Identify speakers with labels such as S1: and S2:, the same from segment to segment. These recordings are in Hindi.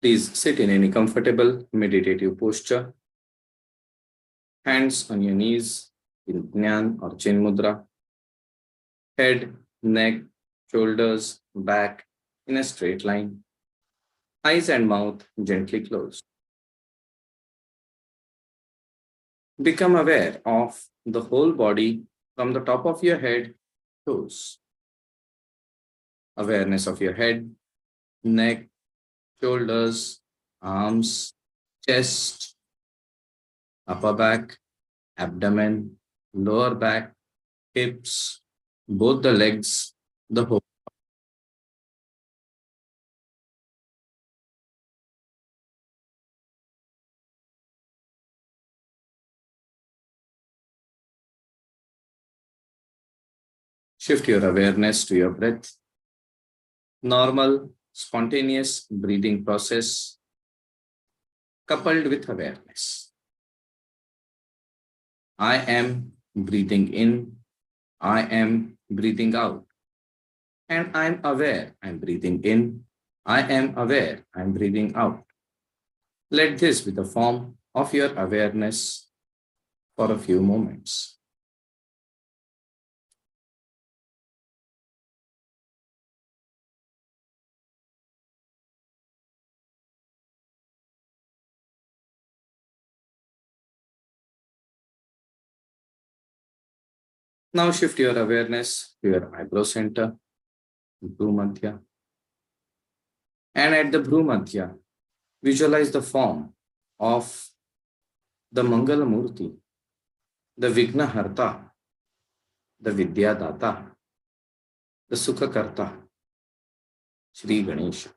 S1: Please sit in any comfortable meditative posture, hands on your knees in Jnana or Chin Mudra, head, neck, shoulders, back in a straight line, eyes and mouth gently closed. Become aware of the whole body from the top of your head to toes. Awareness of your head, neck, shoulders, arms, chest, upper back, abdomen, lower back, hips, both the legs, the whole. Shift your awareness to your breath. Normal, spontaneous breathing process coupled with awareness. I am breathing in, I am breathing out, and I'm aware I'm breathing in, I am aware I'm breathing out. Let this be the form of your awareness for a few moments. Now shift your awareness to your eyebrow center, Bhrumadhya. And at the Bhrumadhya, visualize the form of the Mangala Murti, the Vignaharta, the Vidyadata, the Sukhakarta, Shri Ganesha.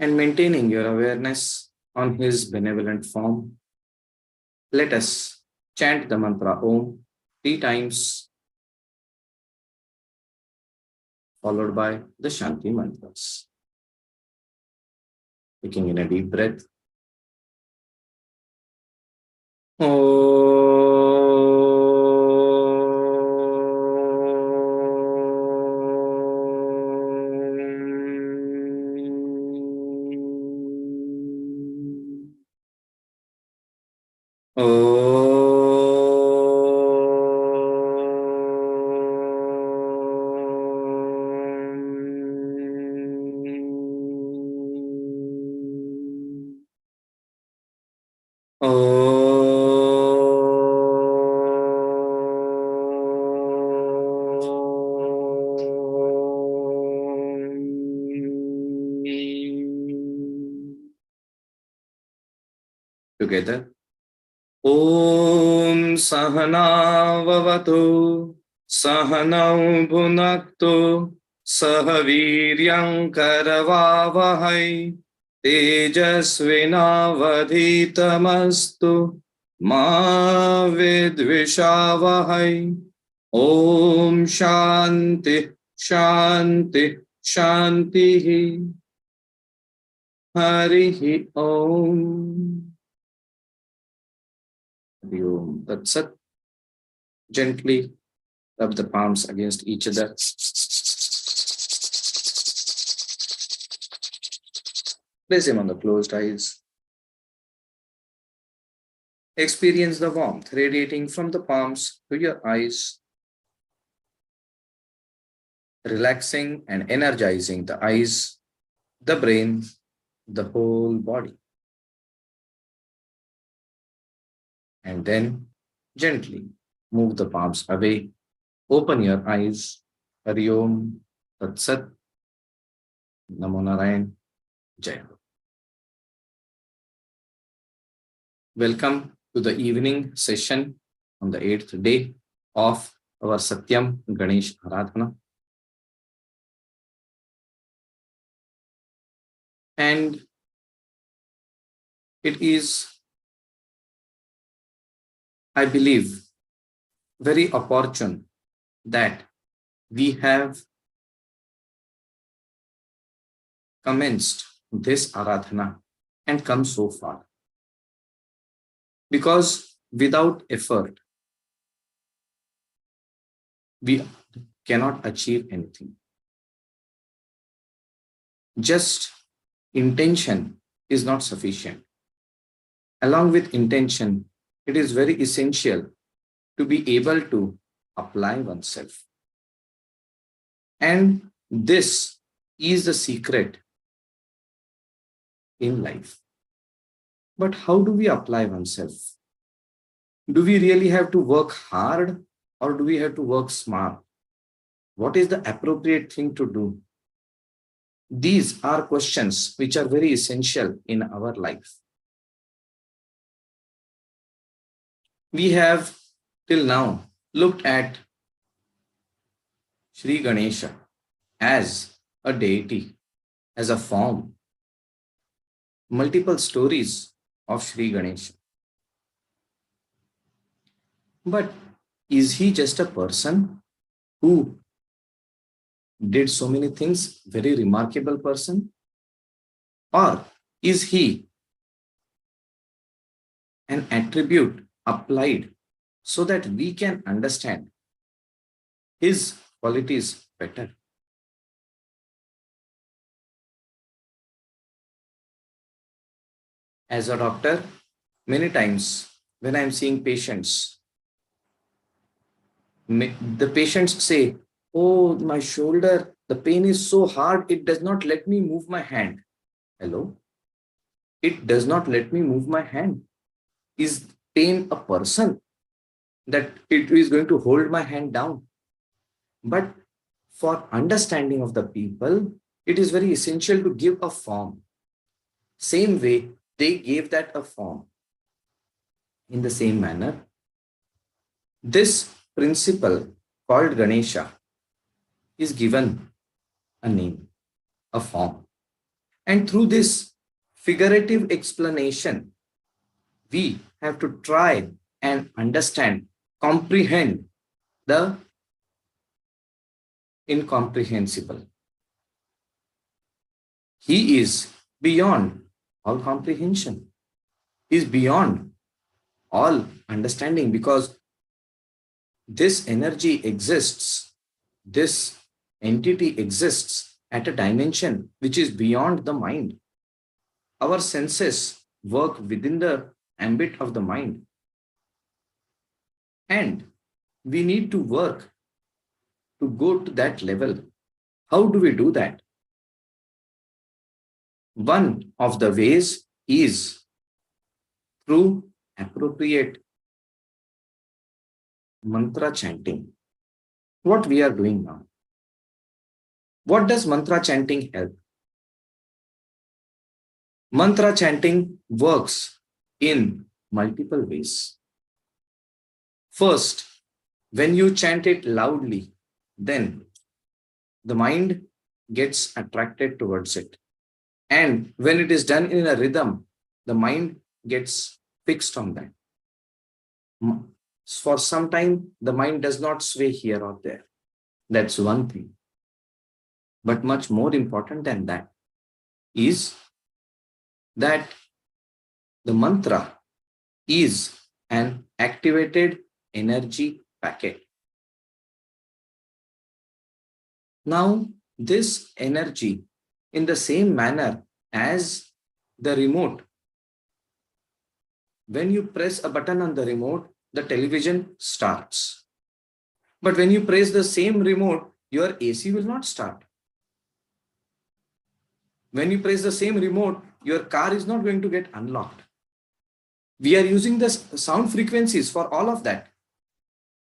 S1: And maintaining your awareness on his benevolent form, let us chant the mantra Om 3 times, followed by the Shanti mantras. Taking in a deep breath. Together. Om Sahana Vavatu Sahanau Bhunaktu Sahaviryam Karavavahai Tejasvinavadhitamastu Ma Vidvishavahai. Om Shanti Shanti Shanti. Harihi Om. You Tat Sat. Gently rub the palms against each other. Place him on the closed eyes. Experience the warmth radiating from the palms to your eyes, relaxing and energizing the eyes, the brain, the whole body. And then gently move the palms away. Open your eyes. Hari Om Tat Sat. Namo Narayan. Jai Ho. Welcome to the evening session on the 8th day of our Satyam Ganesh Aradhana. And it is I believe, very opportune that we have commenced this Aradhana and come so far. Because without effort, we cannot achieve anything. Just intention is not sufficient. Along with intention, it is very essential to be able to apply oneself. And this is the secret in life. But how do we apply oneself? Do we really have to work hard or do we have to work smart? What is the appropriate thing to do? These are questions which are very essential in our life. We have till now looked at Sri Ganesha as a deity, as a form, multiple stories of Sri Ganesha. But is he just a person who did so many things, very remarkable person? Or is he an attribute applied so that we can understand his qualities better? As a doctor, many times when I'm seeing patients, the patients say, "Oh, my shoulder, the pain is so hard, it does not let me move my hand." Hello? It does not let me move my hand. Is pain a person that it is going to hold my hand down? But for understanding of the people, it is very essential to give a form. Same way, they gave that a form. In the same manner, this principle called Ganesha is given a name, a form. And through this figurative explanation, we have to try and understand, comprehend the incomprehensible. He is beyond all comprehension. He is beyond all understanding because this energy exists, this entity exists at a dimension which is beyond the mind. Our senses work within the ambit of the mind. And we need to work to go to that level. How do we do that? One of the ways is through appropriate mantra chanting. What we are doing now. What does mantra chanting help? Mantra chanting works in multiple ways. First, when you chant it loudly, then the mind gets attracted towards it. And when it is done in a rhythm, the mind gets fixed on that. For some time, the mind does not sway here or there. That's one thing. But much more important than that is that the mantra is an activated energy packet. Now, this energy, in the same manner as the remote, when you press a button on the remote, the television starts. But when you press the same remote, your AC will not start. When you press the same remote, your car is not going to get unlocked. We are using the sound frequencies for all of that.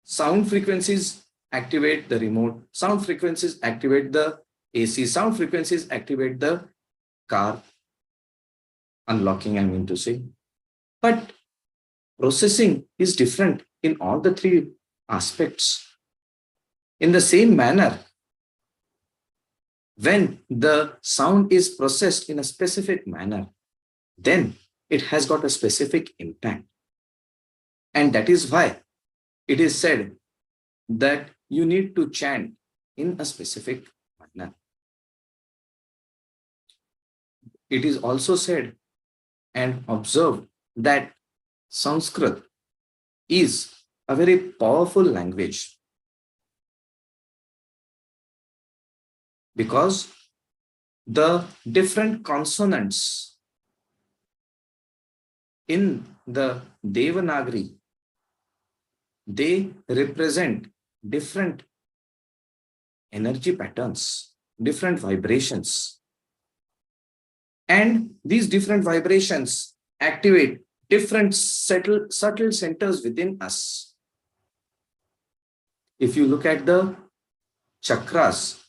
S1: Sound frequencies activate the remote. Sound frequencies activate the AC. Sound frequencies activate the car unlocking, I mean to say. But processing is different in all the three aspects. In the same manner, when the sound is processed in a specific manner, then it has got a specific impact. And that is why it is said that you need to chant in a specific manner. It is also said and observed that Sanskrit is a very powerful language because the different consonants in the Devanagari, they represent different energy patterns, different vibrations. And these different vibrations activate different subtle centers within us. If you look at the chakras,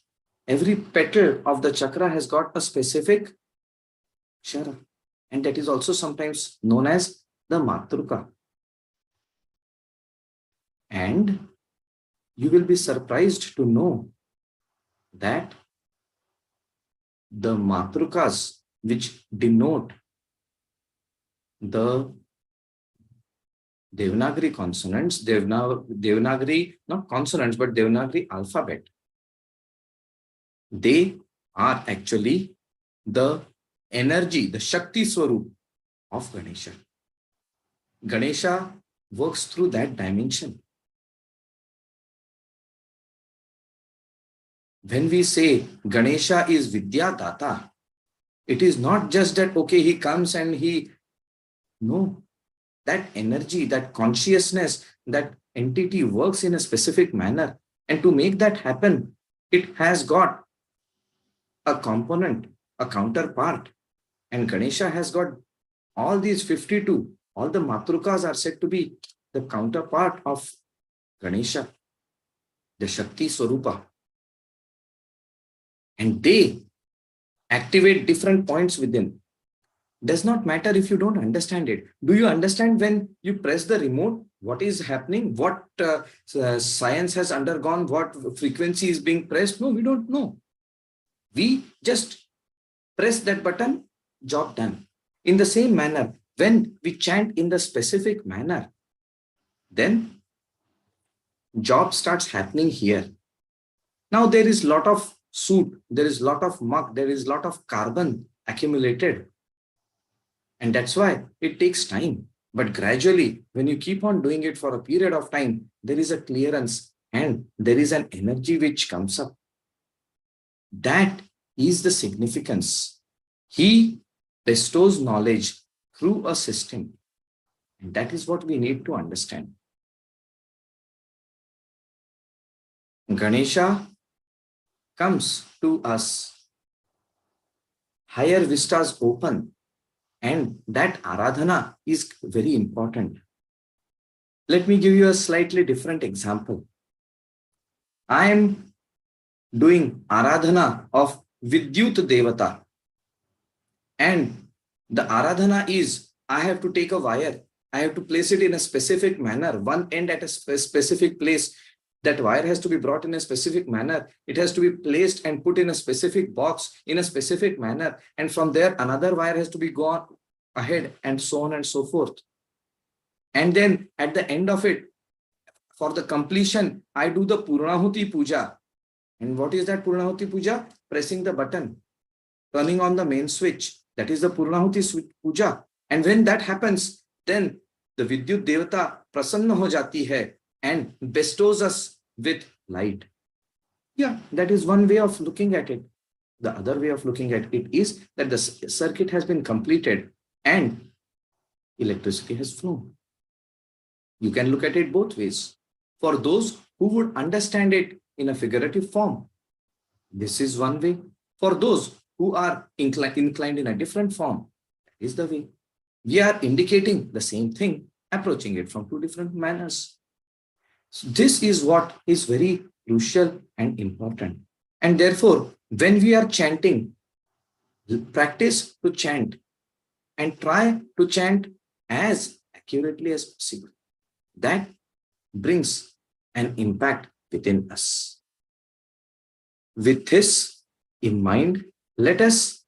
S1: every petal of the chakra has got a specific akshara, and that is also sometimes known as the matruka. And you will be surprised to know that the matrukas, which denote the Devanagari consonants, Devanagari, not consonants, but Devanagari alphabet, they are actually the energy, the Shakti Swarup of Ganesha. Ganesha works through that dimension. When we say Ganesha is Vidya Data, it is not just that, okay, he comes and no, that energy, that consciousness, that entity works in a specific manner. And to make that happen, it has got a component, a counterpart. And Ganesha has got all these 52, all the matrukas are said to be the counterpart of Ganesha, the Shakti Swarupa. And they activate different points within. Does not matter if you don't understand it. Do you understand when you press the remote, what is happening, what science has undergone, what frequency is being pressed? No, we don't know. We just press that button, job done. In the same manner, when we chant in the specific manner, then job starts happening here. Now there is a lot of soot, there is a lot of muck, there is a lot of carbon accumulated. And that's why it takes time. But gradually, when you keep on doing it for a period of time, there is a clearance and there is an energy which comes up. That is the significance. He bestows knowledge through a system. And that is what we need to understand. Ganesha comes to us. Higher vistas open. And that Aradhana is very important. Let me give you a slightly different example. I am doing Aradhana of Vidyut Devata. And the Aradhana is, I have to take a wire. I have to place it in a specific manner, one end at a specific place. That wire has to be brought in a specific manner. It has to be placed and put in a specific box in a specific manner. And from there, another wire has to be gone ahead and so on and so forth. And then at the end of it, for the completion, I do the Purnahuti Puja. And what is that Purnahuti Puja? Pressing the button, turning on the main switch. That is the Purnahuti Puja. And when that happens, then the Vidyut Devata prasanna ho jati hai and bestows us with light. Yeah, that is one way of looking at it. The other way of looking at it is that the circuit has been completed and electricity has flown. You can look at it both ways. For those who would understand it in a figurative form, this is one way. For those who are inclined in a different form, that is the way. We are indicating the same thing, approaching it from two different manners. So this is what is very crucial and important. And therefore, when we are chanting, practice to chant and try to chant as accurately as possible. That brings an impact within us. With this in mind, let us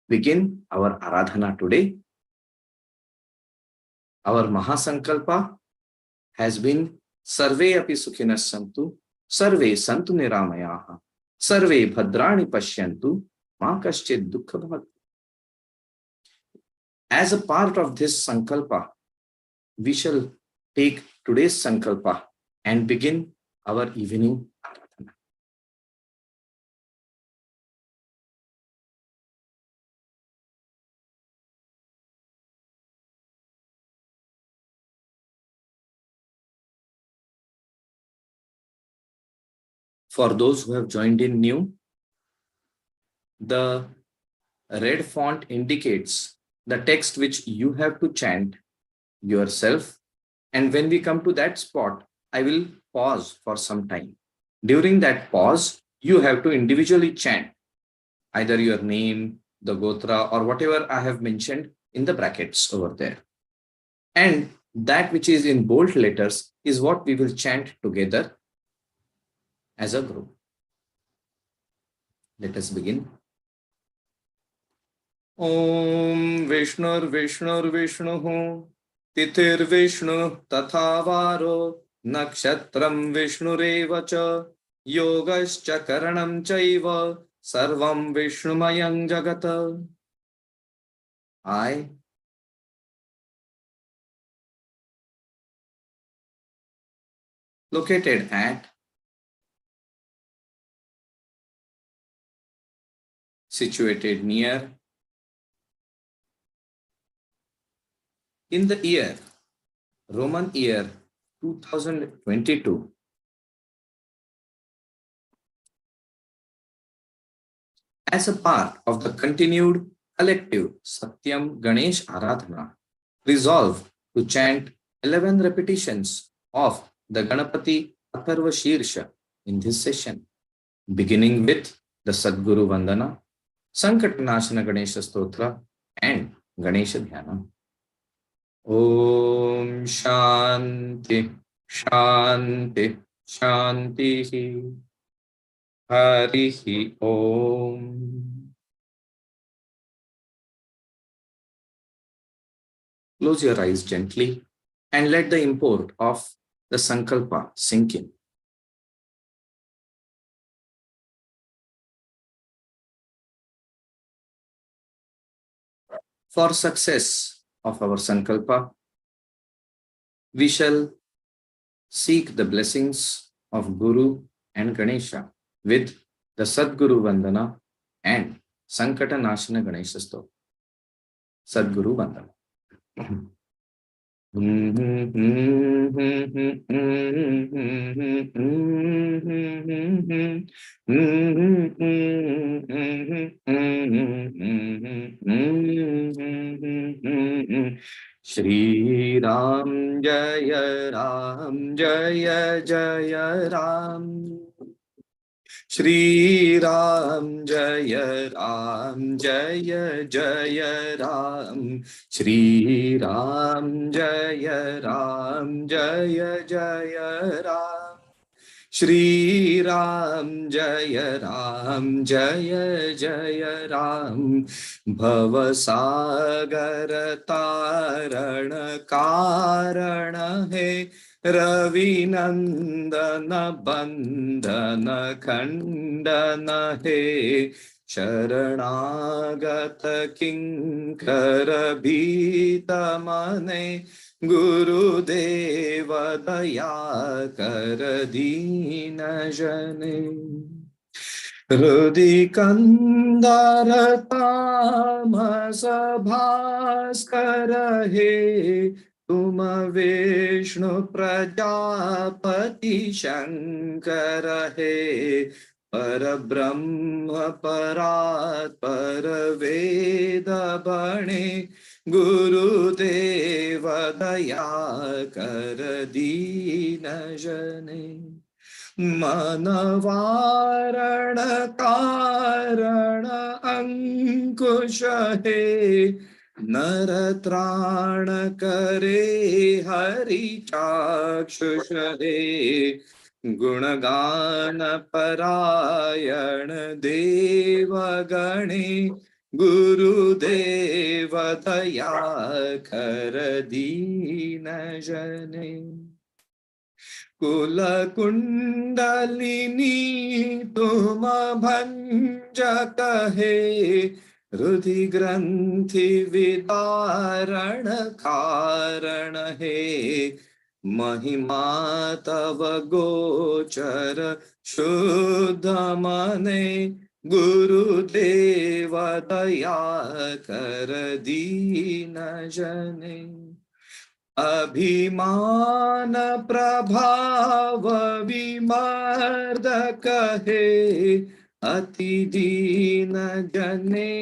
S1: begin our Aradhana today. Our Mahasankalpa has been Sarve api sukhinas santu, Sarve santu niramayaha, Sarve bhadrani pashyantu, ma kaschid dukkha bhavat. As a part of this sankalpa, we shall take today's sankalpa and begin our evening Aradhana. For those who have joined in new, the red font indicates the text which you have to chant yourself. And when we come to that spot, I will pause for some time. During that pause, you have to individually chant either your name, the gotra, or whatever I have mentioned in the brackets over there. And that which is in bold letters is what we will chant together as a group. Let us begin. Om Vishnur Vishnur Vishnuhu Tithir Tatha Varo Nakshatram Vishnureva Cha Yogascha Karanam Chaiva Sarvam Vishnumayang Jagata. I located at situated near in the year Roman year 2022 as a part of the continued collective Satyam Ganesh Aradhana, resolve to chant 11 repetitions of the Ganapati Atharva Shirsha in this session, beginning with the Sadguru Vandana, Sankatanashana Ganesha Stotra, and Ganesha Dhyana. Om Shanti, Shanti, Shanti, Harihi Om. Close your eyes gently and let the import of the Sankalpa sink in. For success of our Sankalpa, we shall seek the blessings of Guru and Ganesha with the Sadguru Vandana and Sankata Nashana Ganesha Stotra. Sadguru Vandana. Shri Ram Jaya Ram Jaya Jaya Ram Shri Ram Jaya Ram Jaya Jaya Ram Shri Ram Jaya Ram Jaya Jaya Ram Shri Ram Jaya Ram Jaya Jaya Ram Bhavasagar Taran Karana Hai Ravi Nandana Bandhana Khandana He Sharanagata Kinkara Bhita Mane Guru Deva Daya Kar Dina Jane Rudi Kandara Tamasa Bhaskara He तुम विष्णु प्रजापति शंकर हे पर ब्रह्म परात् पर वेद बणे गुरुदेव दया कर दीन जने मनवारण कारण अंकुश हे नरत्राण करे हरि चाक्षुष हे गुणगान परायण देव गणे गुरुदेव दया कर दीन जने कुल कुंडलिनी तुम भंजक हे, हृदि ग्रंथि विदारण कारण हे। महिमा तव गोचर शुद्ध मने, गुरुदेव दया कर दीन जने। अभिमान प्रभाव विमर्दक हे, अति दीन जने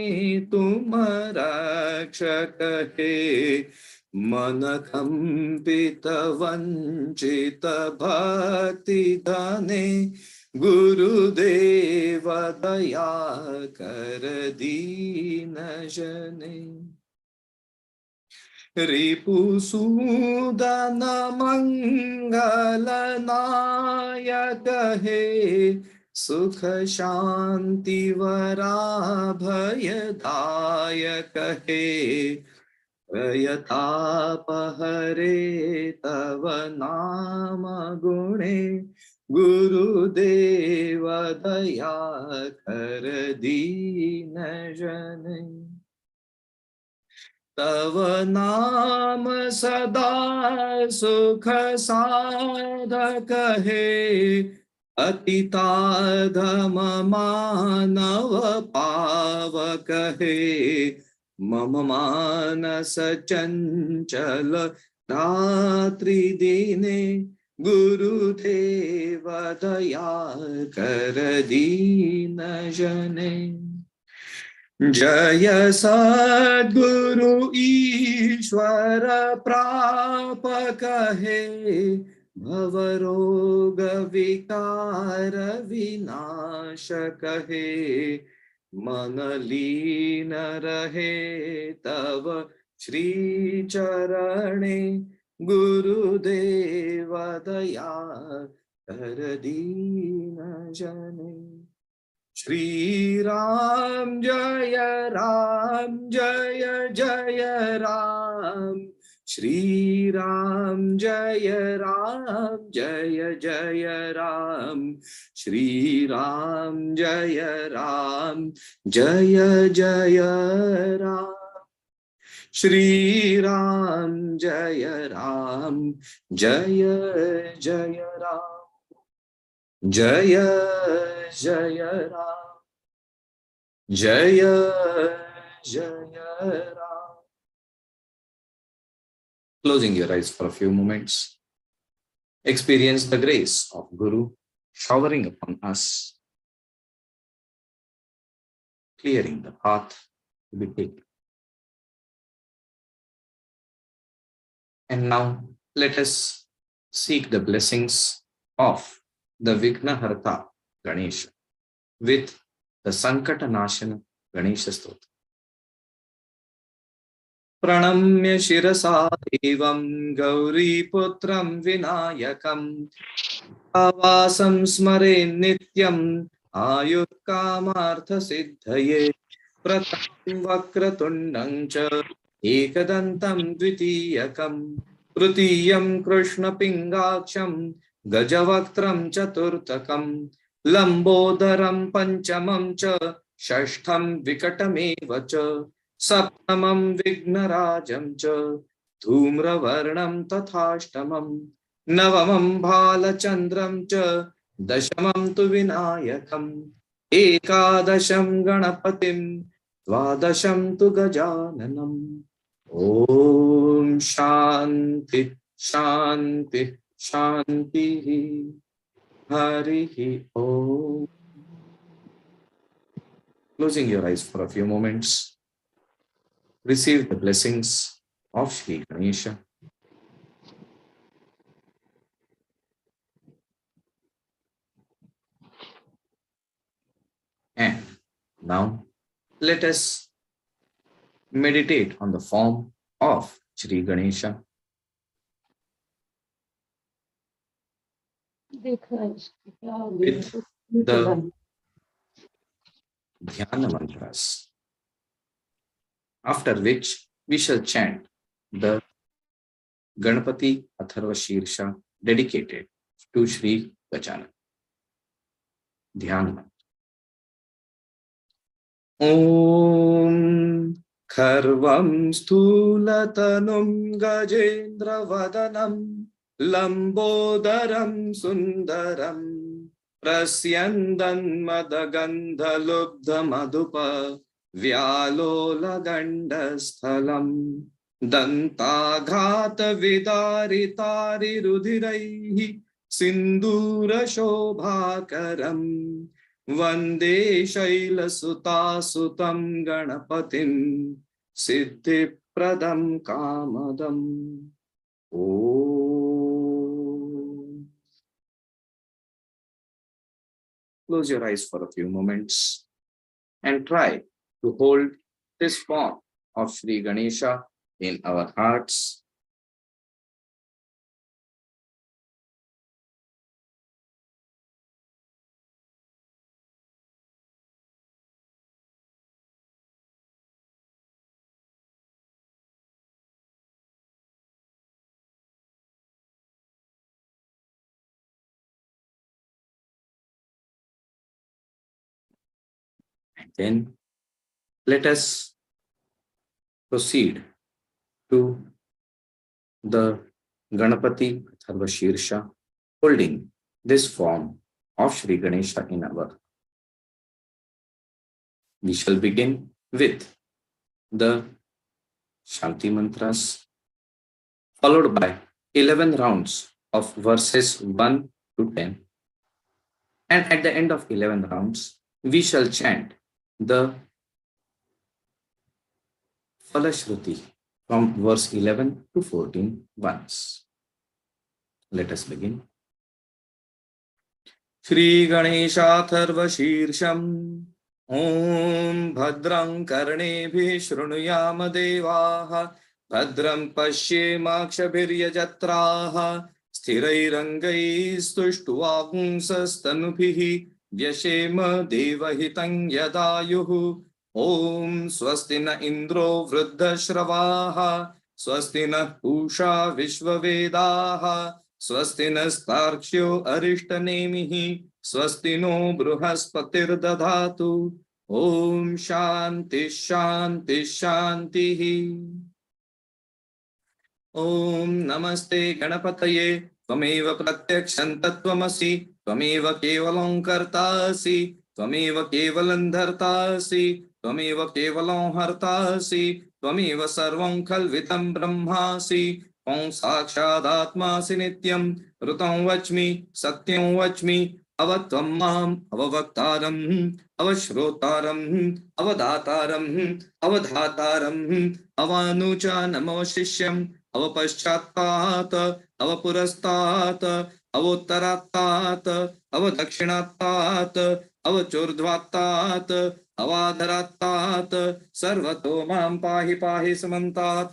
S1: तुम रक्षक हे। मन कंपित वंचित भक्ति धने, गुरुदेव दया कर दीन जने। रिपुसूदन मंगल नायक हे, सुख शांति वराभयदायक हे। प्रयताप हरे तव नाम गुणे, गुरुदेव दया कर दीन जने। तव नाम सदा सुख साधक हे, अतिताधम मानव पावक हे। मम मानस चंचल रात्रि दिने, गुरुदेव दया कर दीन जने। जय सद्गुरु ईश्वर प्रापक हे, भवरोग विकार विनाशक हे। मन लीन रहे तव श्री चरणे, गुरुदेव दया कर दीन जने। श्री राम जय जय राम, श्री राम जय जय राम, श्री राम जय जय राम, श्री राम जय जय राम, जय जय राम, जय जय Ram. Closing your eyes for a few moments. Experience the grace of Guru showering upon us, clearing the path to be taken. And now let us seek the blessings of the Vignaharta Ganesha with the Sankata Nashana Ganesha Stotra. Pranamya Shirasa Devam Gauri Putram Vinayakam Avasam Smare Nityam Ayut Kamartha Siddhaye Pratam Vakratundam Cha Ekadantam Dvitiyakam Trutiyam Krishna Pingaksham Gajavaktram Chaturtakam Lambodaram Panchamam Cha Shashtham Vikatameva Cha Saptamam Vignarajam Cha Dhumravarnam Tathashtamam Navamam Bhalachandram Cha Dashamam Tu Vinayakam Ekadasham Ganapatim Dvadasham Tu Gajananam. Om Shanti Shanti Shanti Harihi Om. Closing your eyes for a few moments. Receive the blessings of Shri Ganesha. And now let us meditate on the form of Shri Ganesha. With the Dhyana mantras, after which we shall chant the Ganapati Atharva Shirsha dedicated to Sri Gajanan. Dhyan. Om Kharvam Stulatanum Gajendra Lambodaram Sundaram Prasyandan Madagandhalubdha Madhupa Vyalola Gandasthalam Dantaghata Vidaritari Rudiraihi Sindura Shobhakaram Vande Shailasutasutam Ganapatim Siddhipradam Kamadam. Oh. Close your eyes for a few moments and try to hold this form of Sri Ganesha in our hearts. And then let us proceed to the Ganapati Atharva Shirsha, holding this form of Sri Ganesha in our. We shall begin with the Shanti mantras, followed by 11 rounds of verses 1 to 10. And at the end of 11 rounds, we shall chant the Falashruti from verse 11 to 14 once. Let us begin. Shri Ganeshatharva Shirsham Om Bhadram Karnebhi Shrunuyama Devaha Bhadram Pashyemakshabhiryajatraha Sthirairangaistustuvagumsastanubhihi Vyashema Devahitam Yadayuhu Om Swasti na Indro Vruddhashravaha Swasti na Pusha Vishvavedaha Swasti nastarkshyo arishtanemihi Swasti no bruhaspatir Om Shanti Shanti Shantihi. Om Namaste Ganapataye Tvameva Pratyakshan Tattvamasi Tvameva Kevalam Kartasi Tvameva Kevalam Dhartasi Tvameva Kevalam Hartasi Tvameva Sarvam Khalvitam Brahmasi Om Sakshadatmasi Nityam Rutam Vachmi Satyam Vachmi Avatvam Mam Avavaktaram Avashrotaram Avadataram Avadhataram Avanucha Namavashishyam Avapashchatat Avapurastat Avottaratat Avadakshinatat Avachurdvatat Avadharatat Sarvato Mam Pahi Pahi Samantat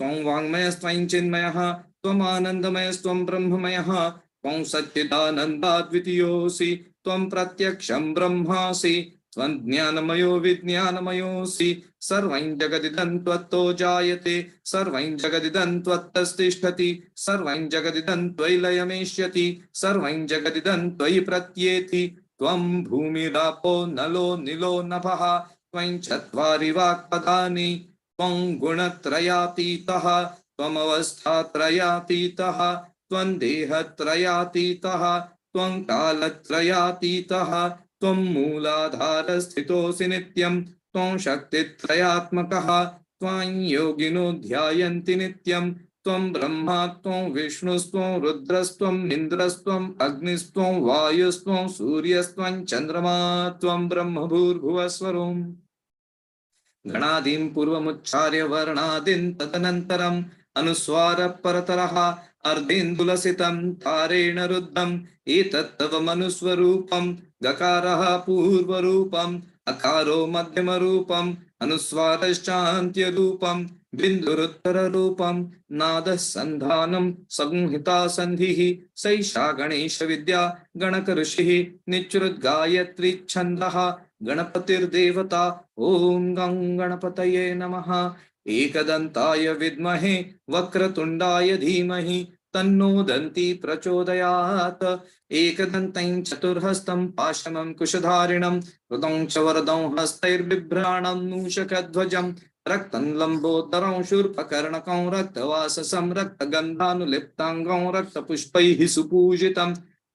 S1: Tvam Vangmayastvaim Chinmayaha Tvam Anandamayastvam Brahmamayah Tvam Satchidanandadvitiyosi Tvam Pratyaksham Brahmasi Tvam Jnanamayo Vijnanamayosi Sarvaim Jagadidam Tvatto Jayate Sarvaim Jagadidam Tvattastishtati Sarvaim Jagadidam Tvailayameshyati Sarvaim Jagadidam Tvai Pratyeti Tvam Bhumirapo Nalo Nilo Napaha Tvam Chatvari Vakpadani Tvam Gunatrayatitaha Tvam Avasthatrayatitaha Tvam Dehatrayatitaha Tvam Kalatrayatitaha Tvam Mooladharasthitosi Nityam Tvam Shaktitrayatmakaha Tvam Yogino Dhyayanti Nityam Tvam Brahma Tvam Vishnustvam Rudrastvam Indrastvam Agnistvam Vayustvam Suryastvam Chandrama Tvam Brahma Bhurbhuvaswaram Ganadim Purvamucharya Varnadin Tadanantaram Anuswara Parataraha Ardindulasitam Tarena Ruddham Etattava Manuswarupam Gakaraha Purvarupam Akaro Madhyamarupam Anuswarashchantya Rupam Binduruttara Rupam Nada Sandhanam Samhita Sandhihi Saisha Ganesha Vidya Ganakarishihi Nichurud Gayatri Chandaha Ganapatir Devata Om Gang Ganapataye Namaha Ekadantaya Vidmahe Vakratundaya Dhimahi तन्नो दन्ती प्रचोदयात्। एकदन्तं चतुर्हस्तं पाशमं कुशधारिणं कृतं च वरदं हस्तैर्बिभ्राणं मूषकध्वजं रक्तं लम्बोदरं शूर्पकर्णकं रक्तवाससं रक्तगन्धानुलिप्ताङ्गं रक्तपुष्पैः सुपूजितं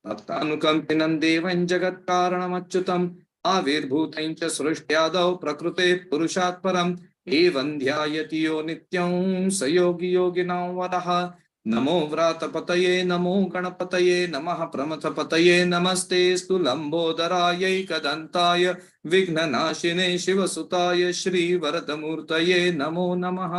S1: भक्तानुकम्पिनं देवं जगत्कारणमच्युतम् आविर्भूतं च सृष्ट्यादौ प्रकृतेः पुरुषात् परम् एवं ध्यायति यो नित्यं स योगी योगिनां वरः। नमो व्रातपतये नमो गणपतये नमः प्रमथपतये नमस्तेऽस्तु लम्बोदरायैकदन्ताय विघ्ननाशिने शिवसुताय श्रीवरदमूर्तये नमो नमः।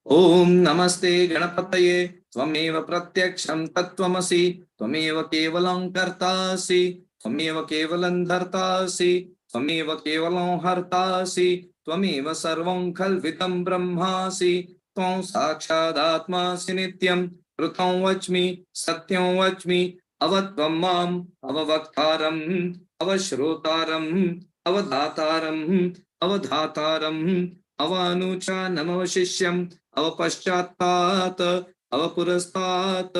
S1: ओम नमस्ते गणपतये त्वमेव प्रत्यक्षं तत्त्वमसि त्वमेव केवलं कर्तासि त्वमेव केवलं धर्तासि त्वमेव केवलं हर्तासि त्वमेव सर्वं खल्विदं ब्रह्मासि त्वं साक्षादात्मासि नित्यं ऋतं वच्मि सत्यं वच्मि अवत्वं माम् अववक्तारम् अवश्रोतारम् अवधातारम् अवधातारम् अवानुचानमवशिष्यम् अवपश्चात्तात् अवपुरस्तात्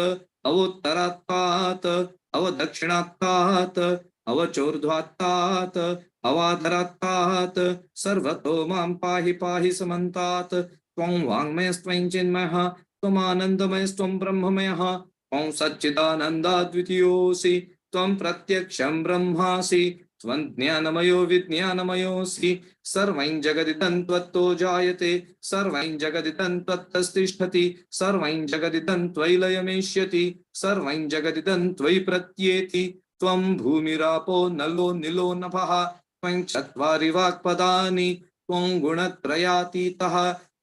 S1: अवोत्तरात्तात् अवदक्षिणात्तात् अवचोर्ध्वात्तात् अवाधरात्तात् सर्वतो मां पाहि पाहि समन्तात्। त्वं वाङ्मयस्त्वं चिन्मयः त्वमानन्दमयस्त्वं ब्रह्ममयः त्वं सच्चिदानन्दाद्वितीयोऽसि त्वं प्रत्यक्षं ब्रह्मासि त्वं ज्ञानमयो विज्ञानमयोऽसि सर्वं जगदिदं त्वत्तो जायते सर्वं जगदिदं त्वत्तस्तिष्ठति सर्वं जगदिदं त्वयि लयमेष्यति सर्वं जगदिदं त्वयि प्रत्येति त्वं भूमिरापो नलो निलो नभः त्वं चत्वारि वाक्पदानि त्वं गुणत्रयातीतः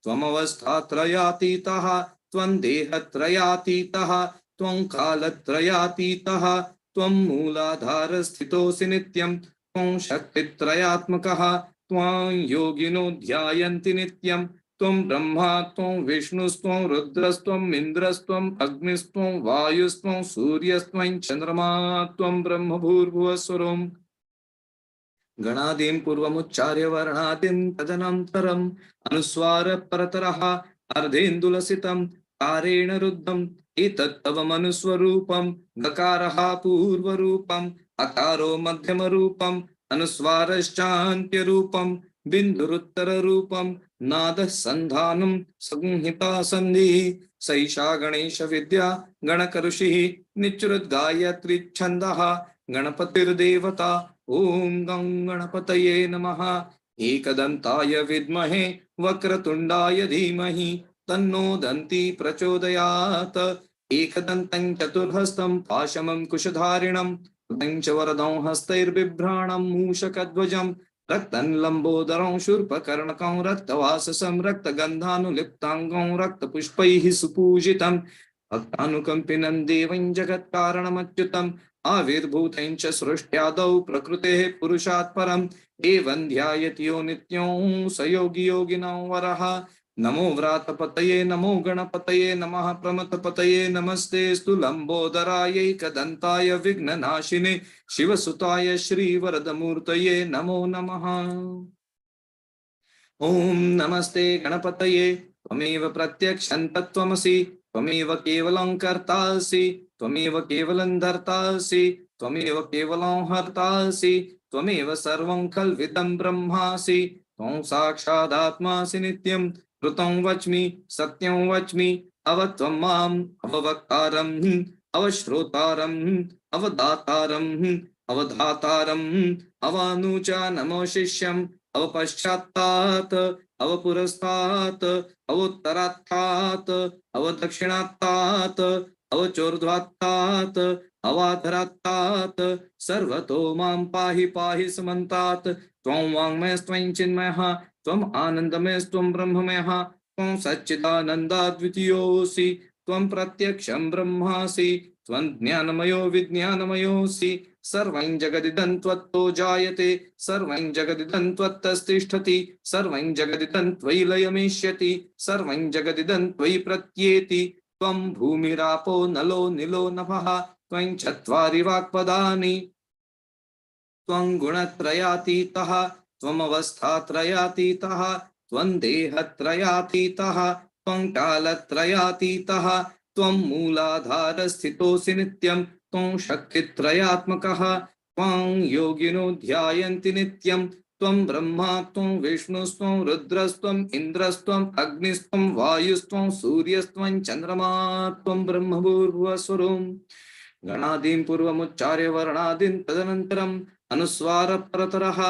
S1: त्वमवस्थात्रयातीतः त्वं देहत्रयातीतः त्वं कालत्रयातीतः त्वं मूलाधारस्थितोऽसि नित्यं त्वं शक्तित्रयात्मकः त्वां योगिनो ध्यायन्ति नित्यं त्वं ब्रह्मा त्वं विष्णुस्त्वं रुद्रस्त्वं इन्द्रस्त्वं अग्निस्त्वं वायुस्त्वं सूर्यस्त्वं चन्द्रमा त्वं ब्रह्म भूर्भुवस्वरम् गणादीं पूर्वमुच्चार्य वर्णादीं तदनन्तरम् अनुस्वार परतरः अर्धेन्दुलसितं तारेण रुद्धम् एतत्तव मनुस्वरूपं गकारः पूर्वरूपम् अकारो मध्यमरूपम् अनुस्वारश्चान्त्यरूपं बिन्दुरुत्तररूपं नादः सन्धानं संहिता सन्धिः सैषा गणेश विद्या गणकऋषिः निच्चुरद्गायत्री छन्दः गणपतिर्देवता ओम गं गणपतये नमः। एकदन्ताय विद्महे वक्रतुण्डाय धीमहि तन्नो दन्ती प्रचोदयात्। एकदन्तं चतुर्हस्तं पाशमं कुशधारिणं कृतं च वरदं हस्तैर्बिभ्राणं मूषकध्वजं रक्तं लम्बोदरं शूर्पकर्णकं रक्तवाससं रक्तगन्धानुलिप्ताङ्गं रक्तपुष्पैः सुपूजितं भक्तानुकम्पिनं देवं जगत्कारणमच्युतम् आविर्भूतं च सृष्ट्यादौ प्रकृतेः पुरुषात् परम् एवं ध्यायति यो नित्यं स योगी योगिनां वरः। नमो व्रातपतये नमो गणपतये नमः प्रमथपतये नमस्तेऽस्तु लम्बोदरायैकदन्ताय विघ्ननाशिने शिवसुताय श्रीवरदमूर्तये नमो नमः। ओम नमस्ते गणपतये त्वमेव प्रत्यक्षं तत्त्वमसि त्वमेव केवलं कर्तासि त्वमेव केवलं धर्तासि त्वमेव केवलं हर्तासि त्वमेव सर्वं खल्विदं ब्रह्मासि त्वं साक्षादात्मासि नित्यं ऋतं वच्मि सत्यं वच्मि अवत्वं माम् अववक्तारम् अवश्रोतारम् अवदातारम् अवधातारम् अवानुचानमवशिष्यम् अवपश्चात्तात् अवपुरस्तात् अवोत्तरात्तात् अवदक्षिणात्तात् अवचोर्ध्वात्तात् अवाधरात्तात् सर्वतो मां पाहि पाहि समन्तात्। त्वं वाङ्मयस्त्वं चिन्मयः त्वम् आनन्दमयस्त्वं ब्रह्ममयः त्वं सच्चिदानन्दाद्वितीयोऽसि त्वं प्रत्यक्षं ब्रह्मासि त्वं ज्ञानमयो विज्ञानमयोऽसि सर्वं जगदिदं त्वत्तो जायते सर्वं जगदिदं त्वत्तस्तिष्ठति सर्वं जगदिदं त्वयि लयमेष्यति सर्वं जगदिदं त्वयि प्रत्येति त्वं भूमिरापो नलो निलो नभः त्वं चत्वारि वाक्पदानि त्वं गुणत्रयातीतः त्वमवस्थात्रयातीतः त्वं देहत्रयातीतः त्वं कालत्रयातीतः त्वं मूलाधारस्थितोऽसि नित्यं त्वं शक्तित्रयात्मकः त्वं योगिनो ध्यायन्ति नित्यं त्वं ब्रह्मा त्वं विष्णुस्त्वं रुद्रस्त्वं इन्द्रस्त्वं अग्निस्त्वं वायुस्त्वं सूर्यस्त्वं चन्द्रमा त्वं ब्रह्मभूर्भुवस्वरूं गणादीन् पूर्वमुच्चार्य वर्णादीन् तदनन्तरम् अनुस्वार परतरः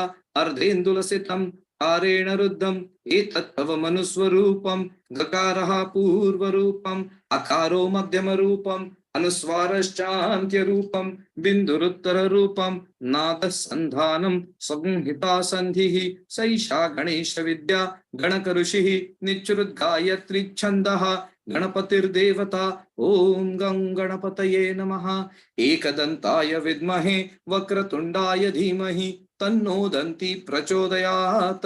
S1: अर्धेन्दुलसितं कारेण रुद्धम् एतत् तव मनुस्वरूपं गकारः पूर्वरूपम् अकारो मध्यमरूपम् अनुस्वारश्चान्त्यरूपं बिन्दुरुत्तररूपं नादः सन्धानं संहिता सन्धिः सैषा गणेश विद्या गणकऋषिः निच्चुरुद्गायत्री छन्दः गणपतिर्देवता ॐ गं गणपतये नमः एकदन्ताय विद्महे वक्रतुण्डाय धीमहि तन्नो दन्ती प्रचोदयात्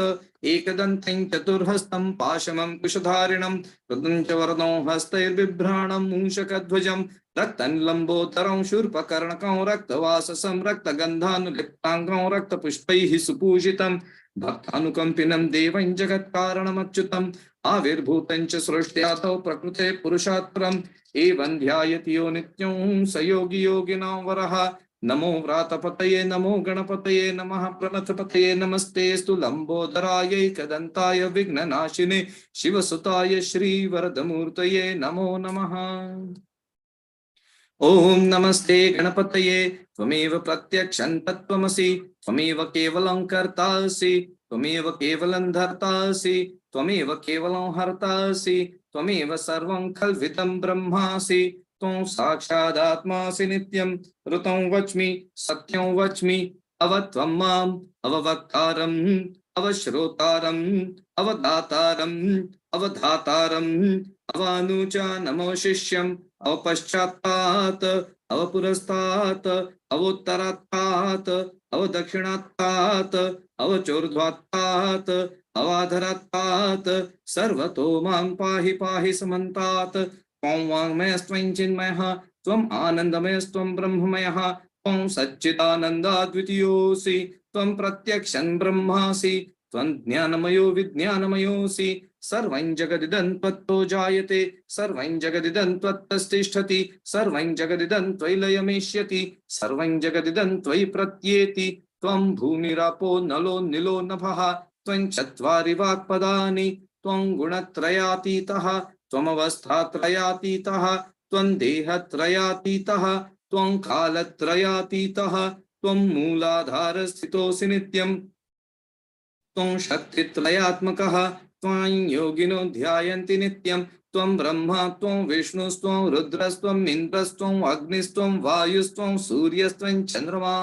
S1: एकदन्तं चतुर्हस्तं पाशमं कुशधारिणं कृतं च वरदं हस्तैर्बिभ्राणं मूषकध्वजं रक्तं लम्बोदरं शूर्पकर्णकं रक्तवाससं रक्तगन्धानुलिप्ताङ्गं रक्तपुष्पैः सुपूजितं भक्तानुकम्पिनं देवं जगत्कारणमच्युतम् आविर्भूतं च सृष्ट्यातौ प्रकृते पुरुषात् परम् एवं ध्यायति यो नित्यं स योगी योगिनां वरः नमो व्रातपतये नमो गणपतये नमः प्रणतपतये नमस्तेस्तु लंबोदरायैकदन्ताय विघ्ननाशिने शिवसुताय श्रीवरदमूर्तये नमो नमः ओम नमस्ते गणपतये त्वमेव प्रत्यक्षं तत्त्वमसि त्वमेव केवलं कर्तासि त्वमेव केवलं धर्तासि त्वमेव केवलं हर्तासि त्वमेव सर्वं खल्विदं ब्रह्मासि त्वं साक्षादात्मासि नित्यं ऋतं वच्मि सत्यं वच्मि अवत्वं माम् अववक्तारम् अवश्रोतारम् अवदातारम् अवधातारम् अवानुचा नमोशिष्यम् अवपश्चात्तात् अवपुरस्तात् अवोत्तरात्तात् अवदक्षिणात्तात् अवचोर्ध्वात्तात् अवाधरात्तात् सर्वतो मां पाहि पाहि समन्तात् त्वं वाङ्मयस्त्वं चिन्मयः त्वम् आनन्दमयस्त्वं ब्रह्ममयः त्वं सच्चिदानन्दाद्वितीयोऽसि त्वं प्रत्यक्षं ब्रह्मासि त्वं ज्ञानमयो विज्ञानमयोऽसि सर्वं जगदिदं त्वत्तो जायते सर्वं जगदिदं त्वत्तस्तिष्ठति सर्वं जगदिदं त्वयि लयमेष्यति सर्वं जगदिदं त्वयि प्रत्येति त्वं भूमिरापो नलो निलो नभः त्वं चत्वारि वाक्पदानि त्वं गुणत्रयातीतः त्वमवस्थात्रयातीतः त्वं देहत्रयातीतः त्वं कालत्रयातीतः त्वं मूलाधारस्थितोऽसि नित्यं त्वं शक्तित्रयात्मकः त्वं योगिनो ध्यायन्ति नित्यं त्वं ब्रह्मा त्वं विष्णुस्त्वं रुद्रस्त्वं इन्द्रस्त्वं अग्निस्त्वं वायुस्त्वं सूर्यस्त्वं चन्द्रमा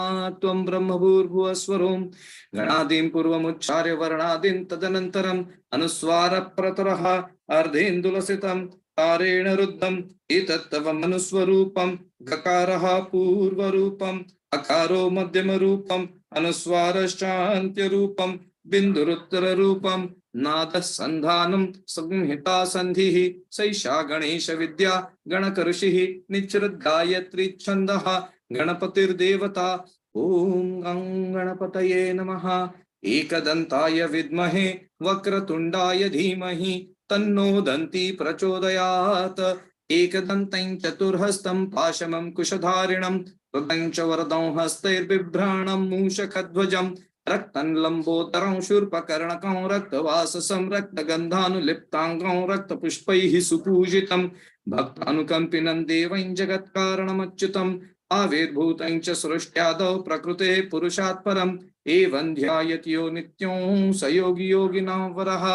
S1: त्वं ब्रह्मभूर्भुवस्वरूं गणादीन् पूर्वमुच्चार्य वर्णादीन् तदनन्तरम् अनुस्वार परतरः अर्धेन्दुलसितं तारेण रुद्धम् एतत् तव मनुस्वरूपं गकारः पूर्वरूपम् अकारो मध्यमरूपम् अनुस्वारश्चान्त्यरूपम् बिन्दुरुत्तररूपं नादः सन्धानं संहिता सन्धिः सैषा गणेश विद्या गणकऋषिः निच्चृद्गायत्री छन्दः गणपतिर्देवता ॐ गं गणपतये नमः एकदन्ताय विद्महे वक्रतुण्डाय धीमहि तन्नो दन्ती प्रचोदयात् एकदन्तं चतुर्हस्तं पाशमं कुशधारिणं कृतं च वरदं हस्तैर्बिभ्राणं मूषकध्वजं रक्तं लंबोदरं शूर्पकर्णकं रक्तवाससं रक्तगन्धानुलिप्ताङ्गं रक्तपुष्पैः सुपूजितं भक्तानुकम्पिनं देवं जगत्कारणमच्युतम् आविर्भूतं च सृष्ट्यादौ प्रकृते पुरुषात् परम् एवं ध्यायति यो नित्यं स योगी योगिनां वरः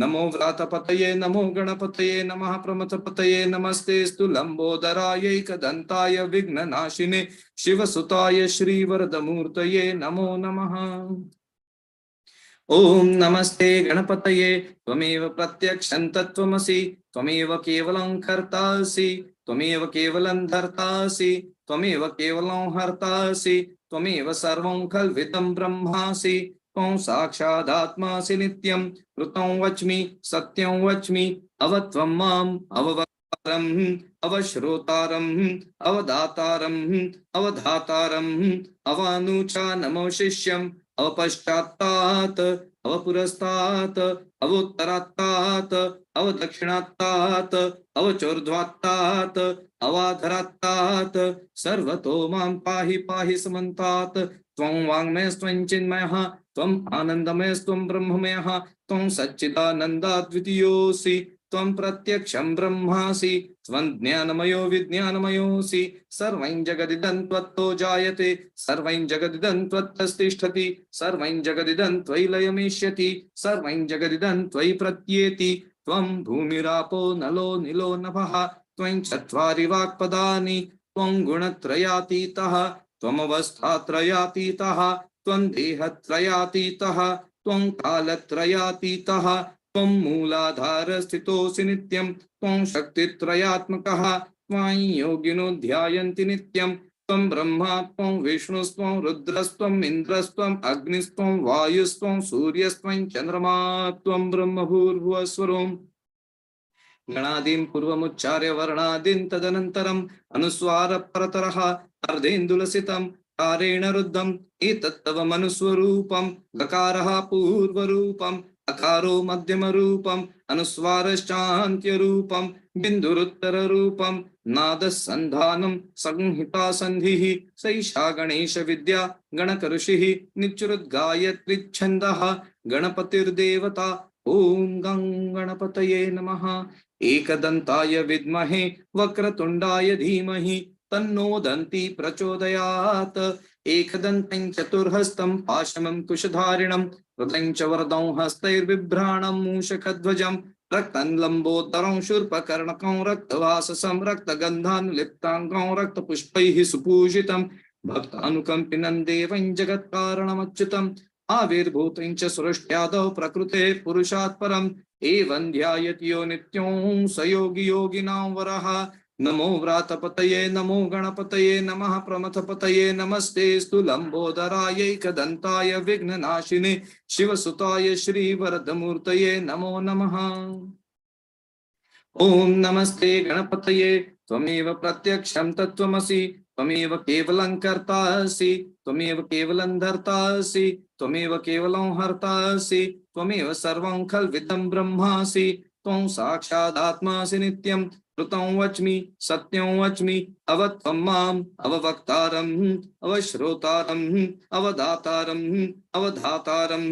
S1: नमो व्रातपतये नमो गणपतये नमः प्रमथपतये नमस्तेस्तु लंबोदरायैकदन्ताय विघ्ननाशिने शिवसुताय श्रीवरदमूर्तये नमो नमः ओम नमस्ते गणपतये त्वमेव प्रत्यक्षं तत्त्वमसि त्वमेव केवलं कर्तासि त्वमेव केवलं धर्तासि त्वमेव केवलं हर्तासि त्वमेव सर्वं खल्विदं ब्रह्मासि त्वं साक्षादात्मासि नित्यं ऋतं वच्मि सत्यं वच्मि अवत्वं माम् अववक्तारम् अवश्रोतारम् अवदातारम् अवधातारम् अवानुचा नमो शिष्यम् अवपश्चात्तात् अवपुरस्तात् अवोत्तरात्तात् अवदक्षिणात्तात् अवचोर्ध्वात्तात् अवाधरात्तात् सर्वतो मां पाहि पाहि समन्तात् त्वं वाङ्मयस्त्वं चिन्मयः त्वम् आनन्दमयस्त्वं ब्रह्ममयः त्वं सच्चिदानन्दाद्वितीयोऽसि त्वं प्रत्यक्षं ब्रह्मासि त्वं ज्ञानमयो विज्ञानमयोऽसि सर्वं जगदिदं त्वत्तो जायते सर्वं जगदिदं त्वत्तस्तिष्ठति सर्वं जगदिदं त्वयि लयमिष्यति सर्वं जगदिदं त्वयि प्रत्येति त्वं भूमिरापो नलो निलो नभः त्वं चत्वारि वाक्पदानि त्वं गुणत्रयातीतः त्वमवस्थात्रयातीतः त्वं देहत्रयातीतः त्वं कालत्रयातीतः त्वं मूलाधारस्थितोऽसि नित्यं त्वं शक्तित्रयात्मकः त्वां योगिनो ध्यायन्ति नित्यं त्वं ब्रह्मा त्वं विष्णुस्त्वं रुद्रस्त्वम् इन्द्रस्त्वम् अग्निस्त्वं वायुस्त्वं सूर्यस्त्वं चन्द्रमा त्वं ब्रह्म भूर्भुवस्वरोम् गणादीं पूर्वमुच्चार्य वर्णादीन् तदनन्तरम् अनुस्वार परतरः अर्धेन्दुलसितं कारेण रुद्धम् एतत्तव मनुस्वरूपं गकारः पूर्वरूपम् अकारो मध्यमरूपम् अनुस्वारश्चान्त्यरूपम् बिन्दुरुत्तररूपम् नादसन्धानं संहिता सन्धिः सैषा गणेश विद्या गणकऋषिः निच्चुरुद्गायत्रिच्छन्दः गणपतिर्देवता ॐ गं गणपतये नमः एकदन्ताय विद्महे वक्रतुण्डाय धीमहि तन्नो दन्ती प्रचोदयात् एकदन्तं चतुर्हस्तं पाशमं कुशधारिणं कृतं च वरदं हस्तैर्बिभ्राणं मूषकध्वजं रक्तं लम्बोदरं शूर्पकर्णकं रक्तवाससं रक्तगन्धानुलिप्ताङ्गं रक्तपुष्पैः सुपूजितं भक्तानुकम्पिनं देवं जगत्कारणमच्युतम् आविर्भूतं च सृष्ट्यादौ प्रकृते पुरुषात् परम् एवं ध्यायति यो नित्यों स योगी योगिनां वरः नमो व्रातपतये नमो गणपतये नमः प्रमथपतये नमस्तेस्तु लंबोदरायैकदन्ताय विघ्ननाशिने शिवसुताय श्रीवरदमूर्तये नमो नमः। ओम नमस्ते गणपतये त्वमेव प्रत्यक्षं तत्त्वमसि त्वमेव केवलं कर्तासि त्वमेव केवलं धर्तासि त्वमेव केवलं हर्तासि त्वमेव सर्वं खल्विदं ब्रह्मासि त्वं साक्षादात्मासि नित्यं कृतं वच्मि सत्यं वच्मि अवत्वं माम् अववक्तारम् अवश्रोतारम् अवदातारम् अवधातारम्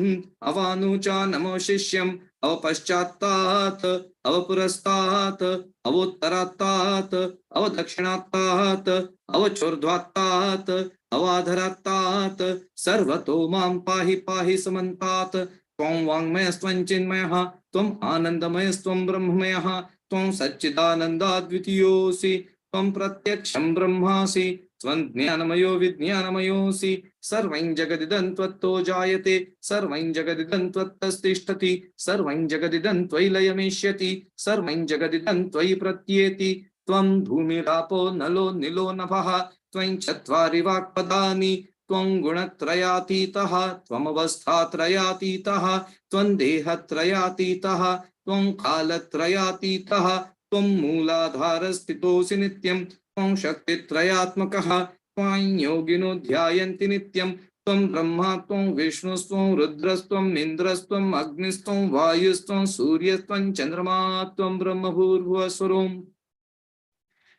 S1: अवानुचानमवशिष्यम् अवपश्चात्तात् अवपुरस्तात् अवोत्तरात्तात् अवदक्षिणात्तात् अवचोर्ध्वात्तात् अवाधरात्तात् सर्वतो मां पाहि पाहि समन्तात् त्वं वाङ्मयस्त्वं चिन्मयः त्वम् आनन्दमयस्त्वं ब्रह्ममयः त्वं सच्चिदानन्दाद्वितीयोऽसि त्वं प्रत्यक्षं ब्रह्मासि त्वं ज्ञानमयो विज्ञानमयोऽसि सर्वं जगदिदं त्वत्तो जायते सर्वं जगदिदं त्वत्तस्तिष्ठति सर्वं जगदिदं त्वयि लयमिष्यति सर्वं जगदिदं त्वयि प्रत्येति त्वं भूमिरापो नलो निलो नभः त्वं चत्वारि वाक्पदानि त्वं गुणत्रयातीतः त्वमवस्थात्रयातीतः त्वं देहत्रयातीतः त्वं कालत्रयातीतः त्वं मूलाधारस्थितोऽसि नित्यं त्वं शक्तित्रयात्मकः त्वां योगिनो ध्यायन्ति नित्यं त्वं ब्रह्मा त्वं विष्णुस्त्वं रुद्रस्त्वम् इन्द्रस्त्वम् अग्निस्त्वं वायुस्त्वं सूर्यस्त्वं चन्द्रमा त्वं ब्रह्म भूर्भुवस्वरोम्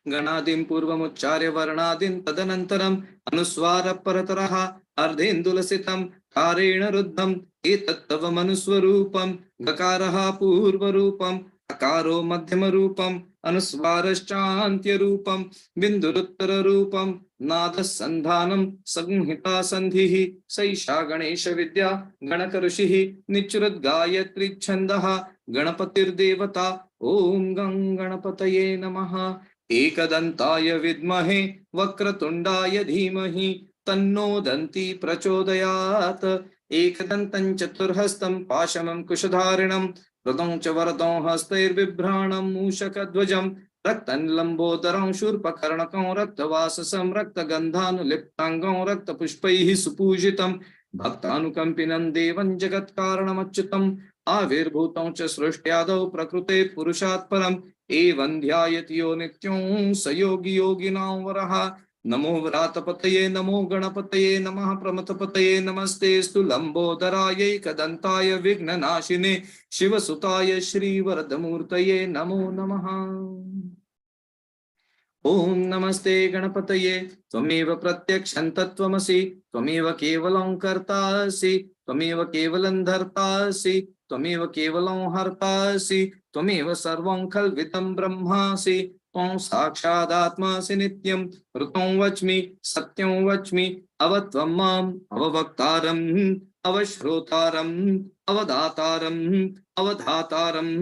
S1: गणादीं पूर्वमुच्चार्य वर्णादीन् तदनन्तरम् अनुस्वार परतरः अर्धेन्दुलसितं कारेण रुद्धम् एतत्तव मनुस्वरूपं गकारः पूर्वरूपम् अकारो मध्यमरूपम् अनुस्वारश्चान्त्यरूपम् बिन्दुरुत्तररूपम् नादसन्धानं संहिता सन्धिः सैषा गणेश विद्या गणकऋषिः निच्चुरुद्गायत्रिच्छन्दः गणपतिर्देवता ॐ गं गणपतये नमः एकदन्ताय विद्महे वक्रतुण्डाय धीमहि तन्नो दन्ती प्रचोदयात् एकदन्तं चतुर्हस्तं पाशमं कुशधारिणं कृतं च वरदं हस्तैर्बिभ्राणं मूषकध्वजं रक्तं लम्बोदरं शूर्पकर्णकं रक्तवाससं रक्तगन्धानुलिप्ताङ्गं रक्तपुष्पैः सुपूजितं भक्तानुकम्पिनं देवं जगत्कारणमच्युतम् आविर्भूतं च सृष्ट्यादौ प्रकृते पुरुषात् परम् एवं ध्यायति यो नित्यों स योगी योगिनां वरः नमो व्रातपतये नमो गणपतये नमः प्रमथपतये नमस्तेस्तु लंबोदरायै कदंताय विघ्ननाशिने शिवसुताय श्रीवरदमूर्तये नमो नमः। ओम नमस्ते गणपतये त्वमेव प्रत्यक्षं तत्त्वमसि त्वमेव केवलं कर्तासि त्वमेव केवलं धर्तासि त्वमेव केवलं हर्तासि त्वमेव सर्वं खल्विदं ब्रह्मासि त्वं साक्षादात्मासि नित्यं ऋतं वच्मि सत्यं वच्मि अवत्वं माम् अववक्तारम् अवश्रोतारम् अवदातारम् अवधातारम्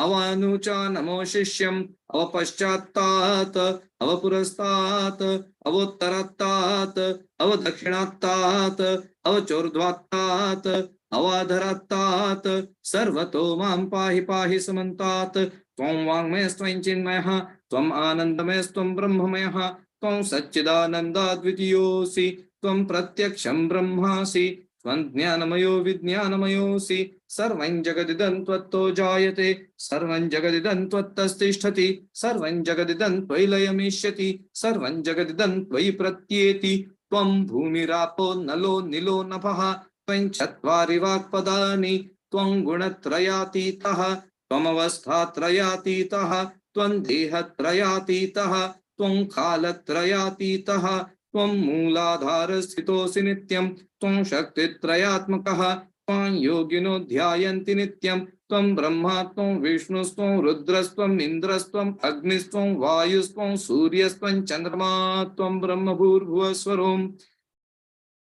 S1: अवानुचा नमो शिष्यम् अवपश्चात्तात् अवपुरस्तात् अवोत्तरात्तात् अवदक्षिणात्तात् अवचोर्ध्वात्तात् अवाधरात्तात् सर्वतो मां पाहि पाहि समन्तात् त्वं वाङ्मयस्त्वं चिन्मयः त्वम् आनन्दमयस्त्वं ब्रह्ममयः त्वं सच्चिदानन्दाद्वितीयोऽसि त्वं प्रत्यक्षं ब्रह्मासि त्वं ज्ञानमयो विज्ञानमयोऽसि सर्वं जगदिदं त्वत्तो जायते सर्वं जगदिदं त्वत्तस्तिष्ठति सर्वं जगदिदं त्वयि लयमिष्यति सर्वं जगदिदं त्वयि प्रत्येति त्वं भूमिरापो नलो निलो नभः त्वं चत्वारि वाक्पदानि त्वं गुणत्रयातीतः त्वमवस्थात्रयातीतः त्वं देहत्रयातीतः त्वं कालत्रयातीतः त्वं मूलाधारस्थितोऽसि नित्यं त्वं शक्तित्रयात्मकः त्वं योगिनो ध्यायन्ति नित्यं त्वं ब्रह्मा त्वं विष्णुस्त्वं रुद्रस्त्वं इन्द्रस्त्वं अग्निस्त्वं वायुस्त्वं सूर्यस्त्वं चन्द्रमा त्वं ब्रह्म भूर्भुवस्वरोम्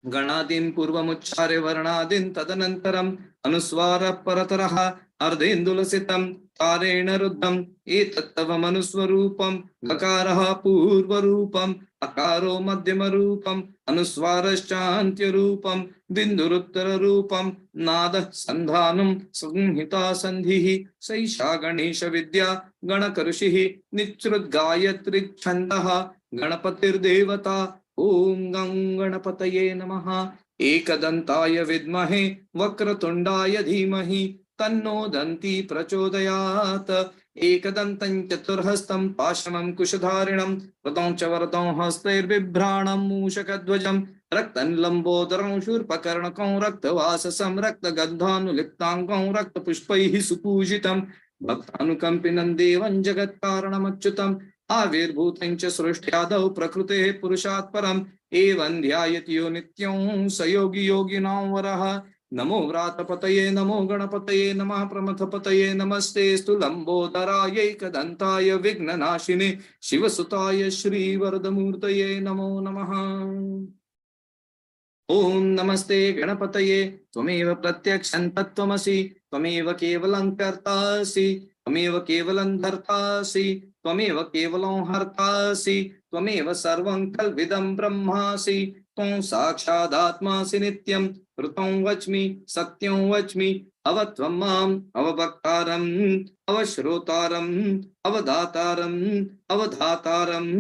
S1: गणादीन् पूर्वमुच्चार्य वर्णादीन् तदनन्तरम् अनुस्वारः परतरः अर्धेन्दुलसितं तारेण रुद्धम् एतत्तवमनुस्वरूपम् गकारः पूर्वरूपम् अकारो मध्यमरूपम् अनुस्वारश्चान्त्यरूपम् बिन्दुरुत्तररूपम् नादः सन्धानं संहिता सन्धिः सैषा गणेश विद्या गणकऋषिः निच्रुद्गायत्रीच्छन्दः गणपतिर्देवता ओम गं गणपतये नमः। एकदन्ताय विद्महे वक्रतुण्डाय धीमहि तन्नो दन्ती प्रचोदयात्। एकदन्तं चतुर्हस्तं पाशमं कुशधारिणं कृतं च वरदं हस्तैर्बिभ्राणं मूषकध्वजं रक्तं लम्बोदरं शूर्पकर्णकं रक्तवाससं रक्तगन्धानुलिप्ताङ्गं रक्तपुष्पैः सुपूजितं भक्तानुकम्पिनं देवं जगत्कारणमच्युतम् आविर्भूतं च सृष्ट्यादौ प्रकृतेः पुरुषात् परम् एवं ध्यायति यो नित्यं स योगी योगिनां वरः। नमो व्रातपतये नमो गणपतये नमः प्रमथपतये नमस्तेस्तु लंबोदरायै कदन्ताय विघ्ननाशिने शिवसुताय श्रीवरदमूर्तये नमो नमः। ओम नमस्ते गणपतये त्वमेव प्रत्यक्षं तत्त्वमसि त्वमेव केवलं कर्तासि त्वमेव केवलं धर्तासि त्वमेव केवलं हर्तासि त्वमेव सर्वं खल्विदं ब्रह्मासि त्वं साक्षादात्मासि नित्यं ऋतं वच्मि सत्यं वच्मि अवत्वं माम् अववक्तारम् अवश्रोतारम् अवदातारम् अवधातारम्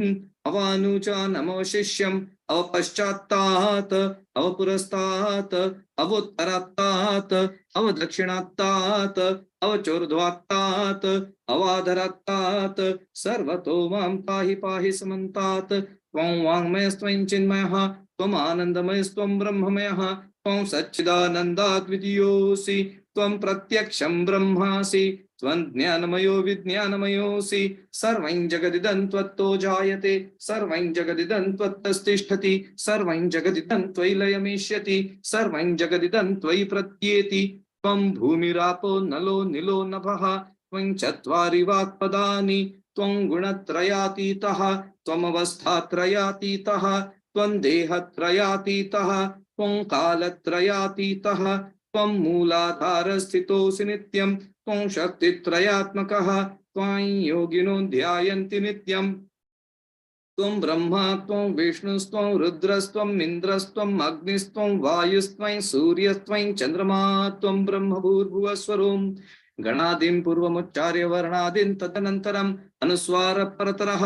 S1: अवानुचा नमो शिष्यम् अवपश्चात्तात् अवपुरस्तात् अवोत्तरात्तात् अवदक्षिणात्तात् अवचोर्ध्वात्तात् अवाधरात्तात् सर्वतो मां पाहि पाहि समन्तात् त्वं वाङ्मयस्त्वं चिन्मयः त्वम् आनन्दमयस्त्वं ब्रह्ममयः त्वं सच्चिदानन्दाद्वितीयोऽसि त्वं प्रत्यक्षं ब्रह्मासि त्वं ज्ञानमयो विज्ञानमयोऽसि सर्वं जगदिदं त्वत्तो जायते सर्वं जगदिदं त्वत्तस्तिष्ठति सर्वं जगदिदं त्वयि लयमिष्यति सर्वं जगदिदं त्वयि प्रत्येति त्वं भूमिरापो नलो निलो नभः त्वं चत्वारि वाक्पदानि त्वं गुणत्रयातीतः त्वमवस्थात्रयातीतः त्वं देहत्रयातीतः त्वं कालत्रयातीतः त्वं मूलाधारस्थितोऽसि नित्यं त्वं शक्तित्रयात्मकः त्वं योगिनो ध्यायन्ति नित्यं त्वं ब्रह्मा त्वं विष्णुस्त्वं रुद्रस्त्वं इन्द्रस्त्वं अग्निस्त्वं वायुस्त्वं सूर्यस्त्वं चन्द्रमा त्वं ब्रह्म भूर्भुवस्वरोम् गणादीन् पूर्वमुच्चार्य वर्णादीन् तदनन्तरम् अनुस्वारः परतरः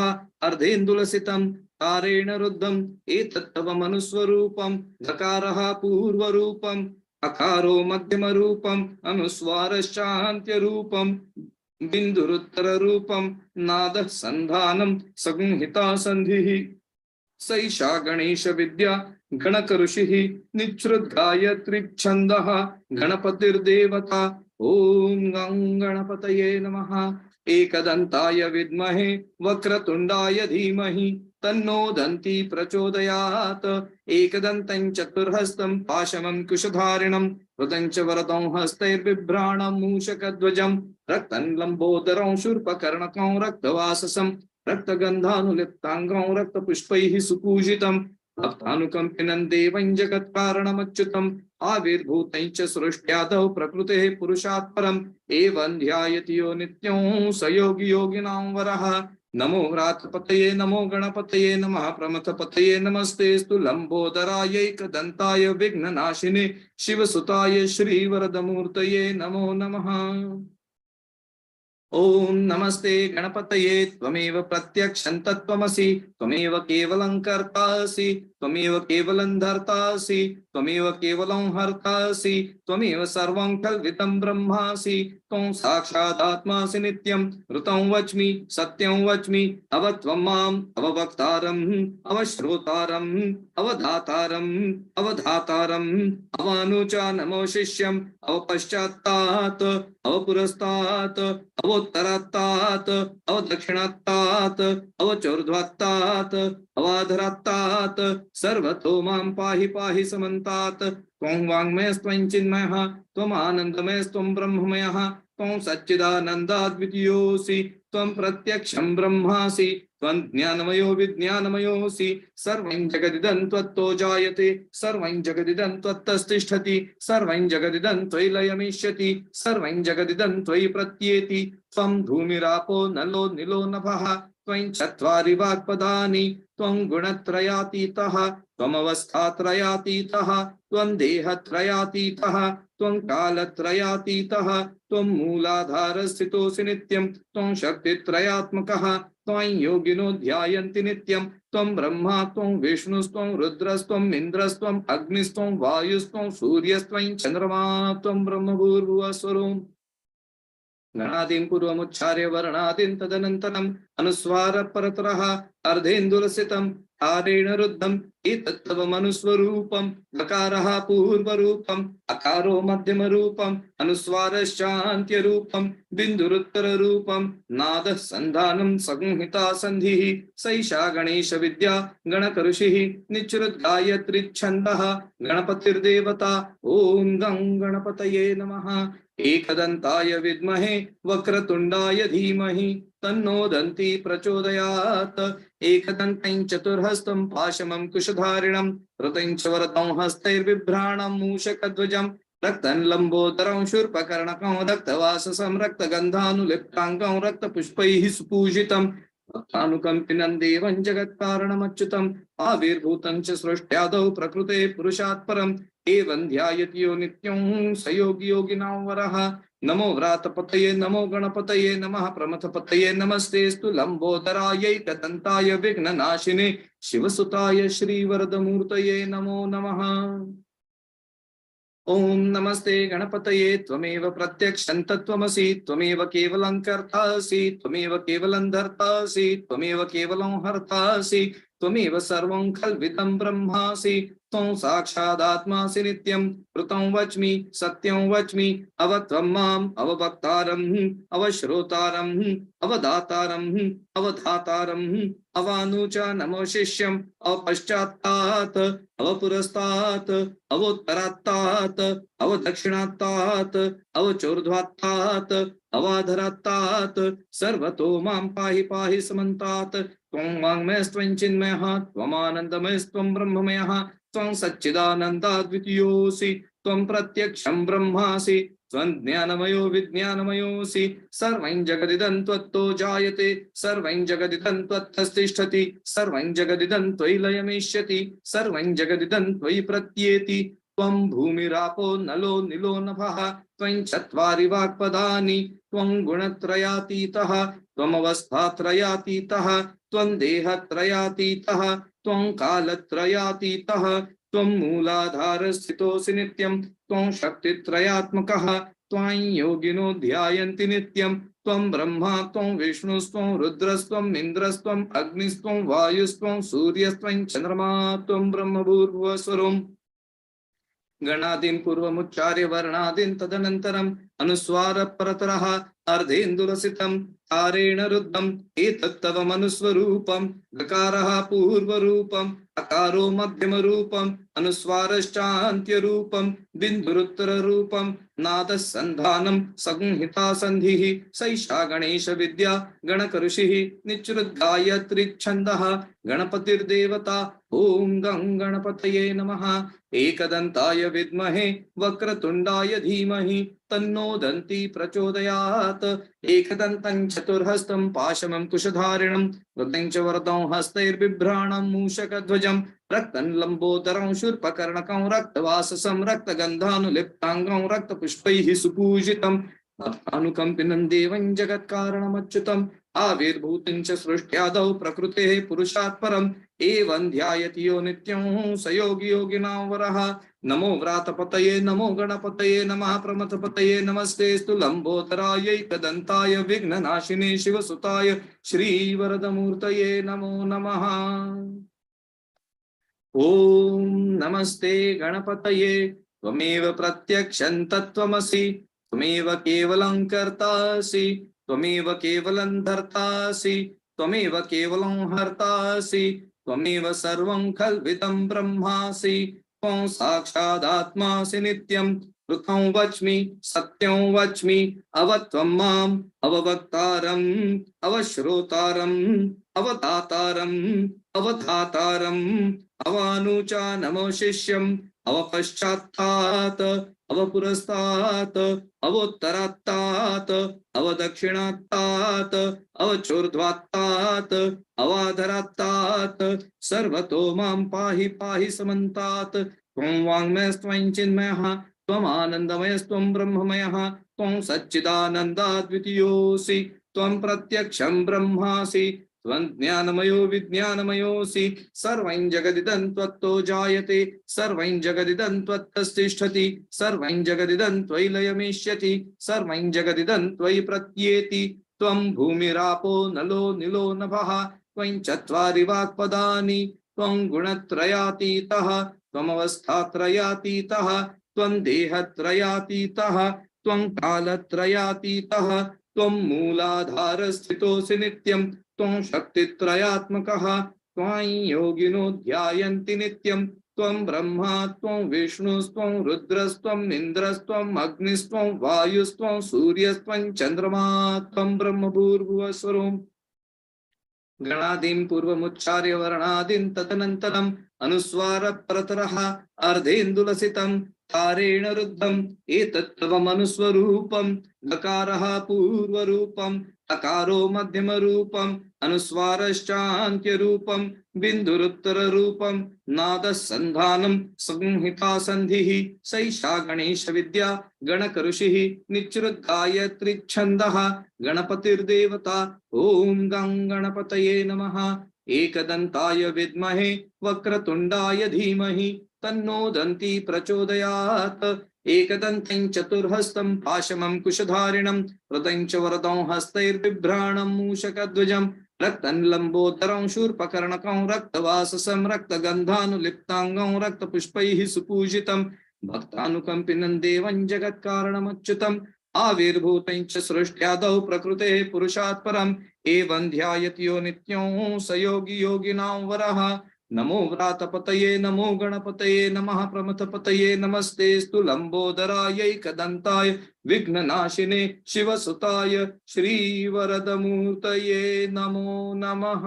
S1: अर्धेन्दुलसितं तारेण रुद्धम् एतत्तवमनुस्वरूपम् धकारः पूर्वरूपम् अकारो मध्यमरूपम् अनुस्वारश्चान्त्यरूपम् बिन्दुरुत्तररूपम् नादः सन्धानं संहिता सन्धिः सैषा गणेश विद्या गणकऋषिः निच्छ्रुद्गायत्री छन्दः गणपतिर्देवता। ॐ गं गणपतये नमः। एकदन्ताय विद्महे वक्रतुण्डाय धीमहि तन्नो दन्ती प्रचोदयात्। एकदन्तं चतुर्हस्तं पाशमं कुशधारिणं कृतं च वरदं हस्तैर्बिभ्राणं मूषकध्वजं रक्तं लम्बोदरं शूर्पकर्णकं रक्तवाससं रक्तगन्धानुलिप्ताङ्गं रक्तपुष्पैः सुपूजितं भक्तानुकम्पिनं देवं जगत्कारणमच्युतम् आविर्भूतं च सृष्ट्यादौ प्रकृतेः पुरुषात् परम् एवं ध्यायति यो नित्यं स योगी योगिनां वरः। नमो व्रातपतये नमो गणपतये नमः प्रमथपतये नमस्तेस्तु लंबोदरायैकदन्ताय विघ्ननाशिने शिवसुताय श्रीवरदमूर्तये नमो नमः। ओम नमस्ते गणपतये त्वमेव प्रत्यक्षं तत्त्वमसि त्वमेव केवलं कर्तासि त्वमेव केवलं धर्तासि त्वमेव केवलं हर्तासि त्वमेव सर्वं कल्वितं ब्रह्मासि त्वं साक्षादात्मासि नित्यं ऋतं वच्मि सत्यं वच्मि अवत्वं माम् अववक्तारम् अवश्रोतारम् अवधातारम् अवधातारम् अवानुचा नमो शिष्यम् अवपश्चात्तात् अवपुरस्तात् अवोत्तरात्तात् अवदक्षिणात्तात् अवचोर्ध्वात्तात् अवाधरात्तात् सर्वतो मां पाहि पाहि समन्तात्। त्वं वाङ्मयस्त्वं चिन्मयः त्वम् आनन्दमयस्त्वं ब्रह्ममयः त्वं सच्चिदानन्दाद्वितीयोऽसि त्वं प्रत्यक्षं ब्रह्मासि त्वं ज्ञानमयो विज्ञानमयोऽसि सर्वं जगदिदं त्वत्तो जायते सर्वं जगदिदं त्वत्तस्तिष्ठति सर्वं जगदिदं त्वयि लयमिष्यति सर्वं जगदिदं त्वयि प्रत्येति त्वं धूमिरापो नलो निलो नभः त्वं चत्वारि वाक्पदानि त्वं गुणत्रयातीतः त्वमवस्थात्रयातीतः त्वं देहत्रयातीतः त्वं कालत्रयातीतः त्वं मूलाधारस्थितोऽसि नित्यं त्वं शक्तित्रयात्मकः त्वं योगिनो ध्यायन्ति नित्यं त्वं ब्रह्मा त्वं विष्णुस्त्वं रुद्रस्त्वं इन्द्रस्त्वं अग्निस्त्वं वायुस्त्वं सूर्यस्त्वं चन्द्रमा त्वं ब्रह्मभूर्भुवस्वरूपम्। गणादिं पूर्वमुच्चार्य वर्णादिं तदनन्तरम् अनुस्वार परतरः अर्धेन्दुलसितं हारेण रुद्धम् एतत्तवमनुस्वरूपम् लकारः पूर्वरूपम् अकारो मध्यमरूपम् अनुस्वारश्चान्त्यरूपम् बिन्दुरुत्तररूपम् नादः सन्धानं संहिता सन्धिः सैषा गणेश विद्या गणकऋषिः निच्छ्रुद्गायत्री छन्दः गणपतिर्देवता। ॐ गं गणपतये नमः। एकदन्ताय विद्महे वक्रतुण्डाय धीमहि तन्नो दन्ती प्रचोदयात्। एकदन्तं चतुर्हस्तं पाशमं कुशधारिणं ऋतं च वरदं हस्तैर्बिभ्राणं मूषकध्वजं रक्तं लम्बोदरं शूर्पकर्णकं रक्तवाससं रक्तगन्धानुलिप्ताङ्गं रक्तपुष्पैः सुपूजितं भक्तानुकम्पिनं देवं जगत्कारणमच्युतम् आविर्भूतं च सृष्ट्यादौ प्रकृते पुरुषात् परम् एवं ध्यायति यो नित्यं स योगी योगिनां वरः। नमो व्रातपतये नमो गणपतये नमः प्रमथपतये नमस्तेस्तु लंबोदरायैकदन्ताय विघ्ननाशिने शिवसुताय श्रीवरदमूर्तये नमो नमः। ओम नमस्ते गणपतये त्वमेव प्रत्यक्षं तत्त्वमसि त्वमेव केवलं कर्तासि त्वमेव केवलं धर्तासि त्वमेव केवलं हर्तासि त्वमेव सर्वं कल्वितं ब्रह्मासि त्वं साक्षादात्मासि नित्यं ऋतं वच्मि सत्यं वच्मि अवत्वं माम् अववक्तारम् अवश्रोतारम् अवदातारम् अवधातारम् अवानुचा नमो शिष्यम् अवपश्चात्तात् अवपुरस्तात् अवोत्तरात्तात् अवदक्षिणात्तात् अवचोर्ध्वात्तात् अवाधरात्तात् सर्वतो मां पाहि पाहि समन्तात्। त्वं वाङ्मयस्त्वं चिन्मयः त्वमानन्दमयस्त्वं ब्रह्ममयः त्वं सच्चिदानन्दाद्वितीयोऽसि त्वं प्रत्यक्षं ब्रह्मासि त्वं ज्ञानमयो विज्ञानमयोऽसि सर्वं जगदिदं त्वत्तो जायते सर्वं जगदिदं त्वत्तस्तिष्ठति सर्वं जगदिदं त्वयि लयमिष्यति सर्वं जगदिदं त्वयि प्रत्येति त्वं भूमिरापो नलो निलो नभः त्वं चत्वारि वाक्पदानि त्वं गुणत्रयातीतः त्वमवस्थात्रयातीतः त्वं देहत्रयातीतः त्वं कालत्रयातीतः त्वं मूलाधारस्थितोऽसि नित्यं त्वं शक्तित्रयात्मकः त्वं योगिनो ध्यायन्ति नित्यं त्वं ब्रह्मा त्वं विष्णुस्त्वं रुद्रस्त्वं इन्द्रस्त्वं अग्निस्त्वं वायुस्त्वं सूर्यस्त्वं चंद्रमा त्वं ब्रह्म भूर्भुवस्वरम् गणादीन् पूर्वमुच्चार्य वर्णादीन् तदनन्तरम् अनुस्वार परतरः अर्धेन्दुलसितं तारेण रुद्धम् एतत्तव मनुस्वरूपम् गकारः पूर्वरूपम् अकारो मध्यमरूपम् अनुस्वारश्चान्त्यरूपम् बिन्दुरुत्तररूपम् नादः सन्धानं संहिता सन्धिः सैषा गणेश विद्या गणकऋषिः निच्रुद्गायत्रिच्छन्दः गणपतिर्देवता ॐ गं गणपतये नमः एकदन्ताय विद्महे वक्रतुण्डाय धीमहि तन्नो दन्ती प्रचोदयात् एकदन्तं चतुर्हस्तं पाशमं कुशधारिणं वृतं च वरदं हस्तैर्बिभ्राणं मूषकध्वजं रक्तं लम्बोदरं शूर्पकर्णकं रक्तवाससं रक्तगन्धानुलिप्ताङ्गं रक्तपुष्पैः सुपूजितं भक्तानुकम्पिनं देवं जगत्कारणमच्युतम् आविर्भूतं च सृष्ट्यादौ प्रकृतेः पुरुषात् परम् एवं ध्यायति यो नित्यं स योगी योगिनां वरः नमो व्रातपतये नमो गणपतये नमः प्रमथपतये नमस्तेस्तु लंबोदराय कदंताय विघ्ननाशिने शिवसुताय श्रीवरदमूर्तये नमो नमः। ओम नमस्ते गणपतये त्वमेव प्रत्यक्षं तत्त्वमसि त्वमेव केवलं कर्तासि त्वमेव केवलं धर्तासि त्वमेव केवलं हर्तासि त्वमेव सर्वं खल्विदं ब्रह्मासि त्वं साक्षादात्मासि नित्यं पृथं वच्मि सत्यं वच्मि अवत्वं माम् अववक्तारम् अवश्रोतारम् अवतातारम् अवधातारम् अवानुचानमशिष्यम् अवपश्चात्तात् अवपुरस्तात् अवोत्तरात्तात् अवदक्षिणात्तात् अवचोर्ध्वात्तात् अवाधरात्तात् सर्वतो मां पाहि पाहि समन्तात् त्वं वाङ्मयस्त्वं चिन्मयः त्वम् आनन्दमयस्त्वं ब्रह्ममयः त्वं सच्चिदानन्दाद्वितीयोऽसि त्वं प्रत्यक्षं ब्रह्मासि त्वं ज्ञानमयो विज्ञानमयोऽसि सर्वं जगदिदं त्वत्तो जायते सर्वं जगदिदं त्वत्तस्तिष्ठति सर्वं जगदिदं त्वयि लयमेष्यति सर्वं जगदिदं त्वयि प्रत्येति त्वं भूमिरापो नलो निलो नभः त्वं चत्वारि वाक्पदानि त्वं गुणत्रयातीतः त्वमवस्थात्रयातीतः त्वं देहत्रयातीतः त्वं कालत्रयातीतः त्वं मूलाधारस्थितोऽसि नित्यं त्वं शक्तित्रयात्मकः त्वां योगिनो ध्यायन्ति नित्यं त्वं ब्रह्मा त्वं विष्णुस्त्वं रुद्रस्त्वं इन्द्रस्त्वं अग्निस्त्वं वायुस्त्वं सूर्यस्त्वं चन्द्रमा त्वं ब्रह्म भूर्भुवस्वरम् गणादीन् पूर्वमुच्चार्य वर्णादीन् तदनन्तरम् अनुस्वार परतरः अर्धेन्दुलसितं तारेण रुद्धम् एतत्तव मनुस्वरूपम् गकारः पूर्वरूपम् अकारो मध्यमरूपम् अनुस्वारश्चान्त्यरूपम् बिन्दुरुत्तररूपम् नादः सन्धानं संहिता सन्धिः सैषा गणेश विद्या गणकऋषिः निच्रुद्गायत्रिच्छन्दः गणपतिर्देवता ॐ गं गणपतये नमः एकदन्ताय विद्महे वक्रतुण्डाय धीमहि तन्नो दन्ती प्रचोदयात् एकदन्तं चतुर्हस्तं पाशमं कुशधारिणं हृदं च वरदं हस्तैर्बिभ्राणं मूषकध्वजं रक्तं लम्बोदरं शूर्पकर्णकं रक्तवाससं रक्तगन्धानुलिप्ताङ्गं रक्तपुष्पैः सुपूजितं भक्तानुकम्पिनं देवं जगत्कारणमच्युतम् आविर्भूतं च सृष्ट्यादौ प्रकृतेः पुरुषात् परम् एवं ध्यायति यो नित्यं स योगी योगिनां वरः नमो व्रातपतये नमो गणपतये नमः प्रमथपतये नमस्तेस्तु लंबोदराय कदंताय विघ्ननाशिने शिवसुताय श्रीवरदमूर्तये नमो नमः।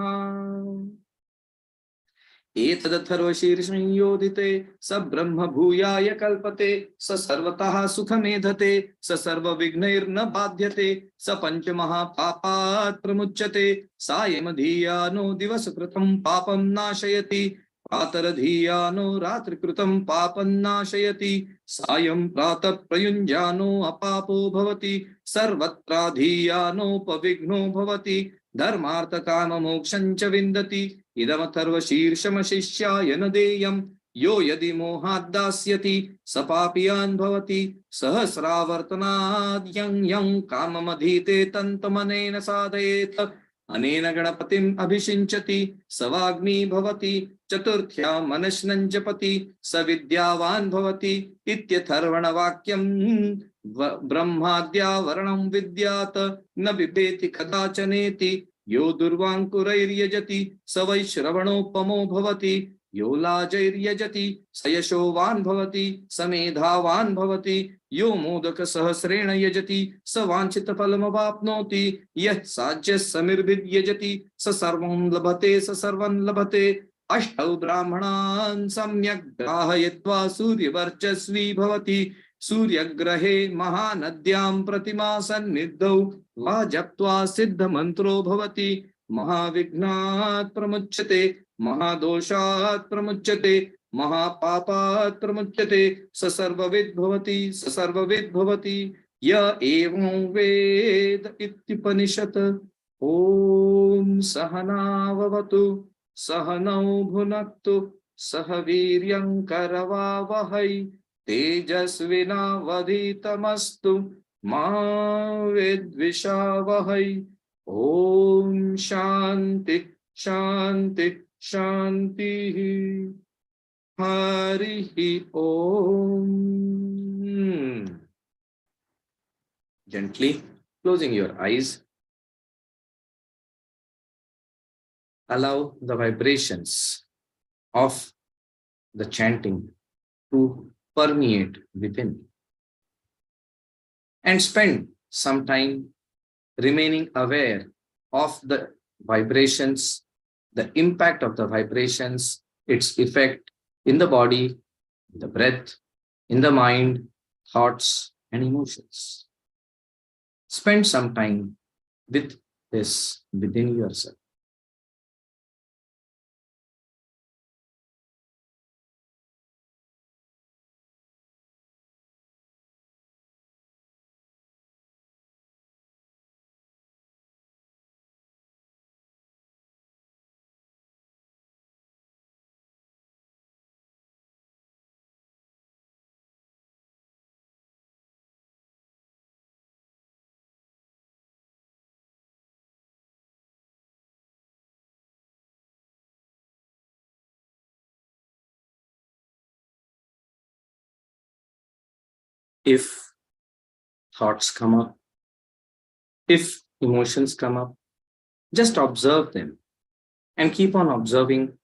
S1: एतदथर्वशीर्षयोदिते स ब्रह्म भूयाय कल्पते स सर्वतः सुखमेधते स सर्वविघ्नैर्न बाध्यते स पंचमहापापात् प्रमुच्यते सायमधीयानो दिवसकृतं पापं नाशयति प्रातरधीयानो रात्रिकृतं पापं नाशयति सायं प्रातः प्रयुञ्जानो अपापो भवति सर्वत्राधीयानोपविघ्नो भवति धर्मार्थकाममोक्षं च विन्दति इदमथर्वशीर्षमशिष्याय न देयम् यो यदि मोहात् दास्यति स पापीयान् भवति सहस्रावर्तनाद् यं यं काममधीते तन्तमनेन साधयेत् अनेन गणपतिम् अभिषिञ्चति स वाग्मी भवति चतुर्थ्या मनश्नं जपति स विद्यावान् भवति इत्यथर्वणवाक्यम् ब्रह्माद्यावरणं विद्यात् न बिभेति कदाचनेति यो दुर्वाङ्कुरैर्यजति स वै श्रवणोपमो भवति यो लाजैर्यजति स यशोवान् भवति स मेधावान् भवति यो मोदक सहस्रेण यजति स वाञ्छितफलमवाप्नोति यः साज्यः समिर्भिर्यजति स सर्वं लभते स सर्वं लभते अष्टौ ब्राह्मणान् सम्यक् ग्राहयित्वा सूर्यवर्चस्वी भवति सूर्यग्रहे महानद्यां प्रतिमा सन्निधौ वा जप्त्वा सिद्धमन्त्रो भवति महाविघ्नात् प्रमुच्यते महादोषात् प्रमुच्यते महापापात् प्रमुच्यते स सर्वविद् भवति य एवं वेद इत्युपनिषत्। ॐ सहनाववतु सहनौ भुनक्तु सह वीर्यं करवावहै तेजस्विनावधीतमस्तु मा विद्विषावहै। ॐ शान्ति शान्ति शान्तिः। हरिः ॐ। Gently closing your eyes, allow the vibrations of the chanting to permeate within and spend some time remaining aware of the vibrations, the impact of the vibrations, its effect in the body, in the breath, in the mind, thoughts, and emotions. Spend some time with this within yourself. If thoughts come up, if emotions come up, just observe them and keep on observing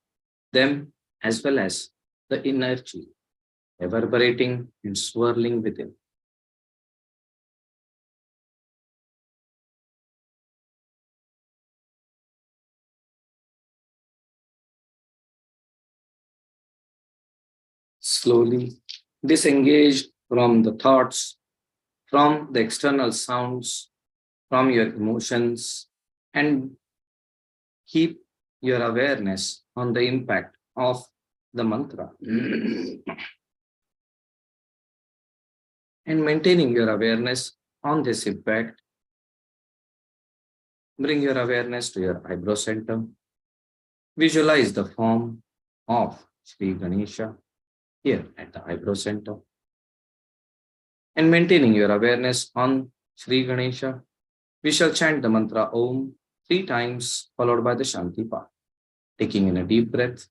S1: them as well as the energy reverberating and swirling within. Slowly disengage from the thoughts, from the external sounds, from your emotions, and keep your awareness on the impact of the mantra. And maintaining your awareness on this impact, bring your awareness to your eyebrow center. Visualize the form of Sri Ganesha here at the eyebrow center. And maintaining your awareness on Sri Ganesha, we shall chant the mantra Om 3 times, followed by the Shanti Path. Taking in a deep breath.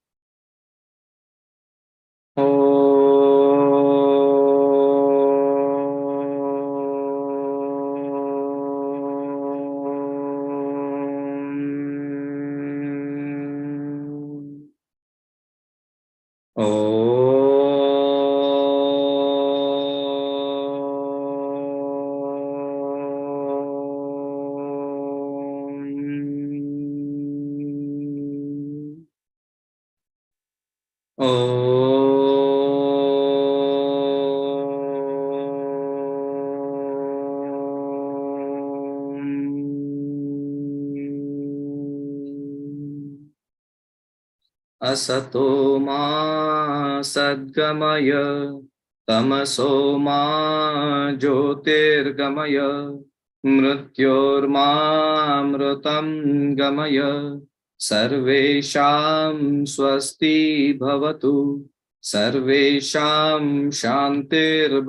S1: Asato ma sadgamaya tamaso ma jyotirgamaya mrityorma mritam gamaya sarvesham swasti bhavatu Sarvesham Shantir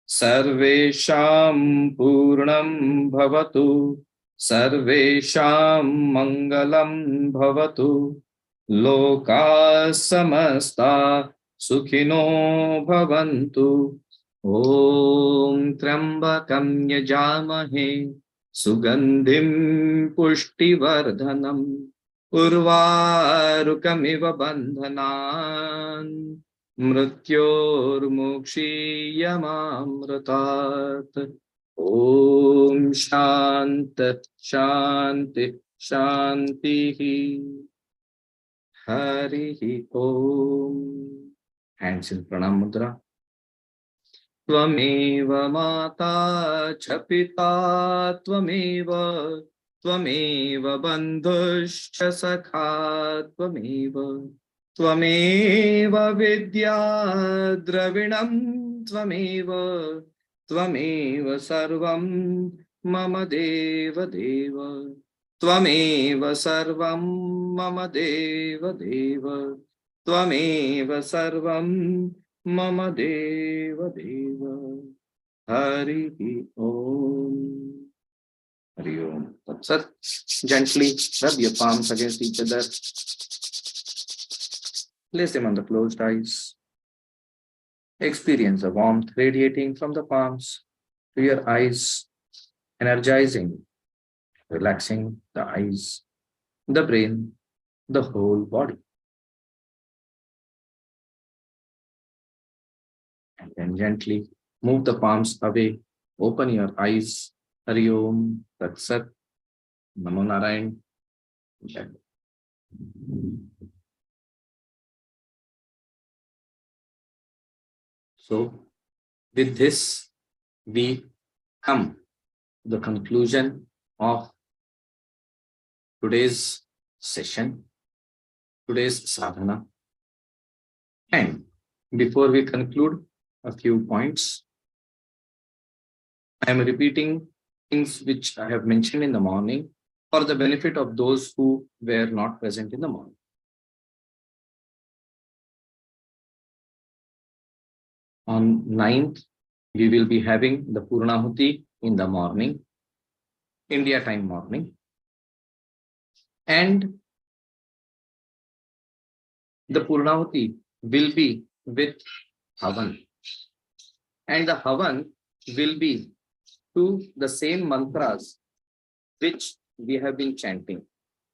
S1: Sarvesham Purnam Bhavatu, Sarvesham Mangalam Bhavatu, Loka Samasta Sukhino Bhavantu. Om Trambakam Yajamahe Sugandhim Pushtivardhanam Urvarukamiv Bandhanan Mrityormukshiyamamratat. Om Shanti Shanti Harihi Om. Hands in Pranam Mudra. त्वमेव माता च पिता त्वमेव बन्धुश्च सखा त्वमेव विद्या द्रविणं त्वमेव सर्वं मम देव त्वमेव सर्वं मम देव त्वमेव सर्वं Mama Deva Deva. Hari Om. Hari Om. Tatsat. Gently rub your palms against each other. Place them on the closed eyes. Experience the warmth radiating from the palms to your eyes, energizing, relaxing the eyes, the brain, the whole body. And then gently move the palms away. Open your eyes. Hari Om. Tat Sat. Namo Narayan. So, with this, we come to the conclusion of today's session, today's sadhana. And before we conclude, a few points. I am repeating things which I have mentioned in the morning for the benefit of those who were not present in the morning. On 9th, we will be having the Purnahuti in the morning, India time morning. And the Purnahuti will be with Havan. And the Havan will be to the same mantras which we have been chanting,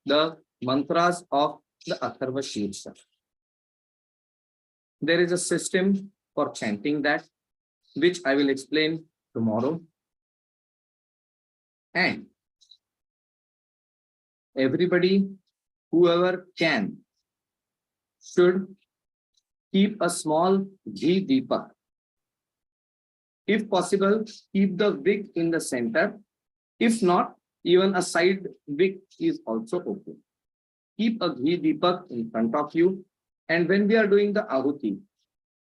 S1: the mantras of the Atharva Shirsha. There is a system for chanting that, which I will explain tomorrow. And everybody, whoever can, should keep a small ghee deepak. If possible, keep the wick in the center. If not, even a side wick is also okay. Keep a ghee deepak in front of you. And when we are doing the ahuti,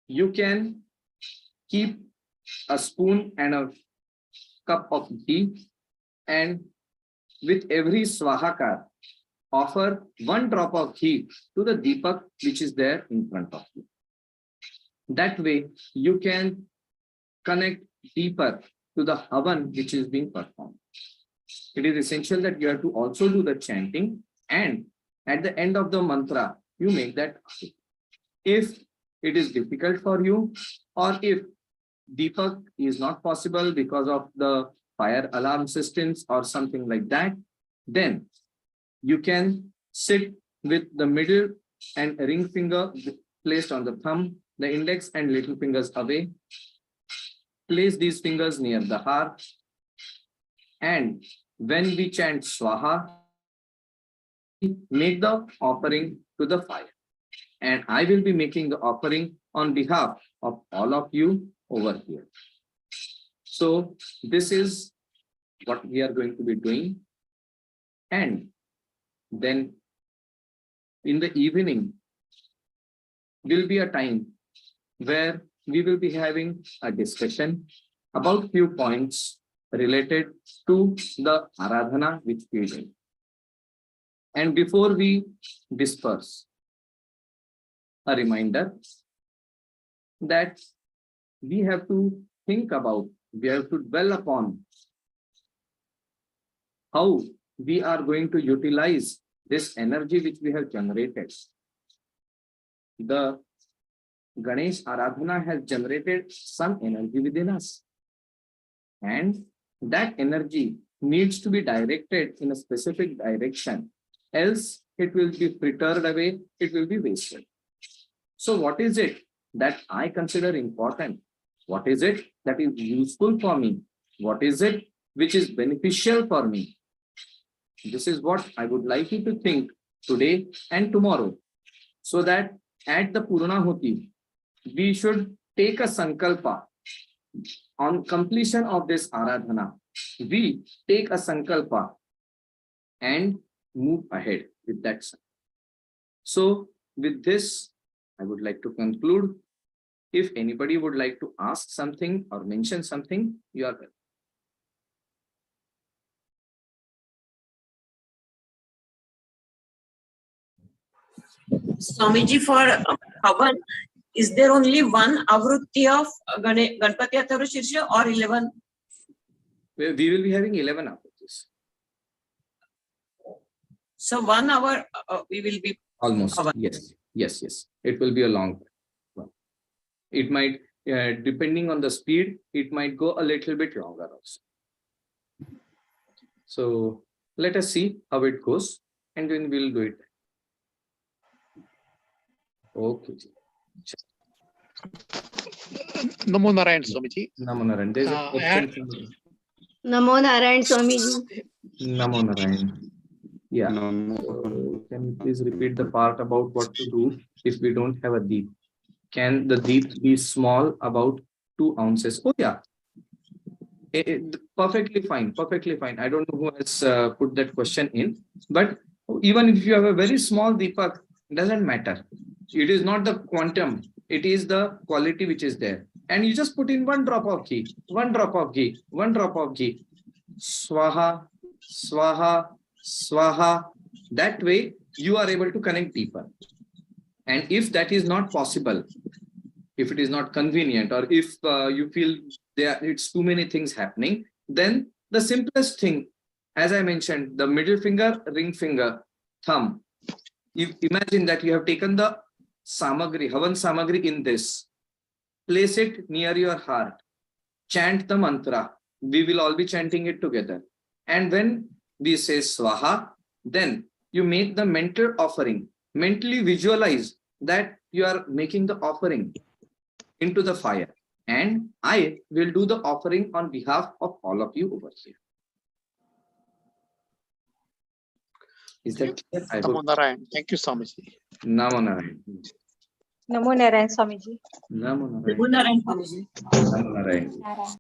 S1: you can keep a spoon and a cup of ghee, and with every swahakar, offer one drop of ghee to the deepak which is there in front of you. That way, you can connect deeper to the havan which is being performed. It is essential that you have to also do the chanting, and at the end of the mantra, you make that. If it is difficult for you, or if deepak is not possible because of the fire alarm systems or something like that, then you can sit with the middle and ring finger placed on the thumb, the index and little fingers away. Place these fingers near the heart, and when we chant Swaha, make the offering to the fire. And I will be making the offering on behalf of all of you over here. So this is what we are going to be doing. And then in the evening will be a time where we will be having a discussion about few points related to the Aradhana which we do. And before we disperse, a reminder that we have to think about, we have to dwell upon how we are going to utilize this energy which we have generated. The Ganesh Aradhana has generated some energy within us, and that energy needs to be directed in a specific direction, else it will be frittered away, it will be wasted. So what is it that I consider important? What is it that is useful for me? What is it which is beneficial for me? This is what I would like you to think today and tomorrow, so that at the Purnahuti, we should take a sankalpa. On completion of this Aradhana, we take a sankalpa and move ahead with that. So with this, I would like to conclude. If anybody would like to ask something or mention something, you are welcome.
S2: Swamiji, for Havan, is there only one avrutti of Ganpati Atharva Shirsha or 11?
S1: We will be having 11 avrutis.
S2: So 1 hour we will be
S1: almost.
S2: Havan.
S1: Yes. It will be a long one. It might, depending on the speed, it might go a little bit longer also. So let us see how it goes, and then we'll do it. Okay.
S3: Namo Narayan, Swamiji.
S1: Namo Narayan. There's a question.
S4: Namo Narayan, Swamiji.
S1: Namo Narayan. Yeah. Can you please repeat the part about what to do if we don't have a deep? Can the deep be small, about 2 ounces? Oh yeah. Perfectly fine. Perfectly fine. I don't know who has put that question in, but even if you have a very small deepak, doesn't matter. It is not the quantum, it is the quality which is there. And you just put in 1 drop of ghee, 1 drop of ghee, 1 drop of ghee. Swaha, swaha, swaha. That way you are able to connect deeper. And if that is not possible, if it is not convenient, or if you feel it's too many things happening, then the simplest thing, as I mentioned, the middle finger, ring finger, thumb. Imagine that you have taken the samagri, Havan samagri in this. Place it near your heart. Chant the mantra. We will all be chanting it together. And when we say swaha, then you make the mental offering. Mentally visualize that you are making the offering into the fire. And I will do the offering on behalf of all of you over here. Is that clear?
S3: Namo Narayan. Thank you, Swamiji.
S1: Namo Narayan.
S4: Namo Narayan, Swamiji.
S1: Namo Narayan.
S2: Namo Narayan, Swamiji.
S1: Namo Narayan.